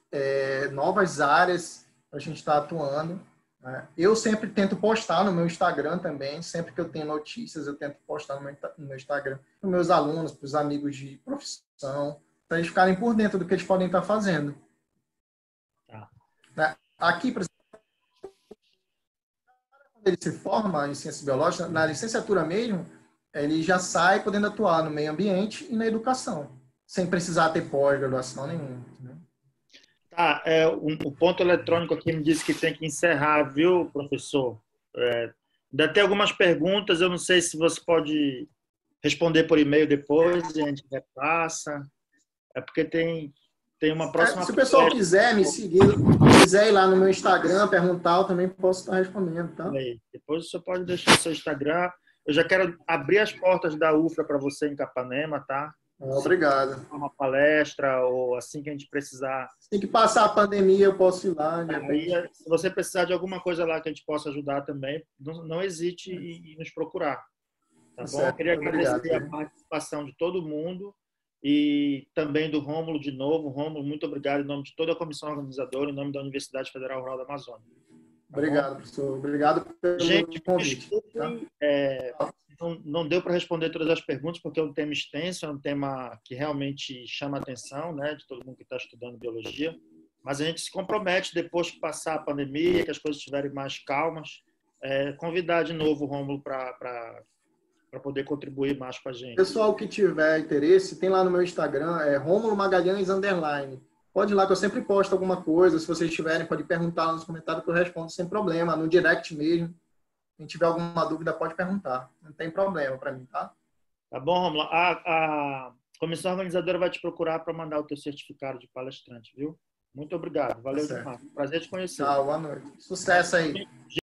novas áreas para a gente estar atuando. Né? Eu sempre tento postar no meu Instagram também, sempre que eu tenho notícias, eu tento postar no meu Instagram para os meus alunos, para os amigos de profissão, para eles ficarem por dentro do que eles podem estar fazendo. Tá. Né? Aqui, por exemplo, quando ele se forma em ciências biológicas, na licenciatura mesmo, ele já sai podendo atuar no meio ambiente e na educação, sem precisar ter pós-graduação nenhuma. Né? Tá, o ponto eletrônico aqui me disse que tem que encerrar, viu, professor? Ainda tem algumas perguntas, eu não sei se você pode responder por e-mail depois, a gente repassa. É porque tem uma próxima... Se o pessoal quiser me seguir, quiser ir lá no meu Instagram, perguntar, eu também posso estar respondendo, tá? Depois você pode deixar seu Instagram. Eu já quero abrir as portas da UFRA para você em Capanema, tá? Obrigado. Uma palestra ou assim que a gente precisar. Tem que passar a pandemia, eu posso ir lá. Aí, se você precisar de alguma coisa lá que a gente possa ajudar também, não hesite em nos procurar. Tá bom? Certo. Eu queria agradecer Obrigado. a participação de todo mundo e também do Rômulo de novo. Rômulo, muito obrigado em nome de toda a comissão organizadora, em nome da Universidade Federal Rural da Amazônia. Tá obrigado, bom? professor. Obrigado pelo convite. Desculpem, não deu para responder todas as perguntas, porque é um tema extenso, é um tema que realmente chama a atenção, né, de todo mundo que está estudando biologia. Mas a gente se compromete, depois que passar a pandemia, que as coisas estiverem mais calmas, convidar de novo o Rômulo para poder contribuir mais com a gente. Pessoal que tiver interesse, tem lá no meu Instagram, Rômulo Magalhães _. Pode ir lá que eu sempre posto alguma coisa. Se vocês tiverem, pode perguntar nos comentários que eu respondo sem problema, no direct mesmo. Quem tiver alguma dúvida, pode perguntar. Não tem problema para mim, tá? Tá bom, Rômulo. A comissão organizadora vai te procurar para mandar o teu certificado de palestrante, viu? Muito obrigado. Valeu demais. Prazer te conhecer. Tchau, boa noite. Sucesso aí.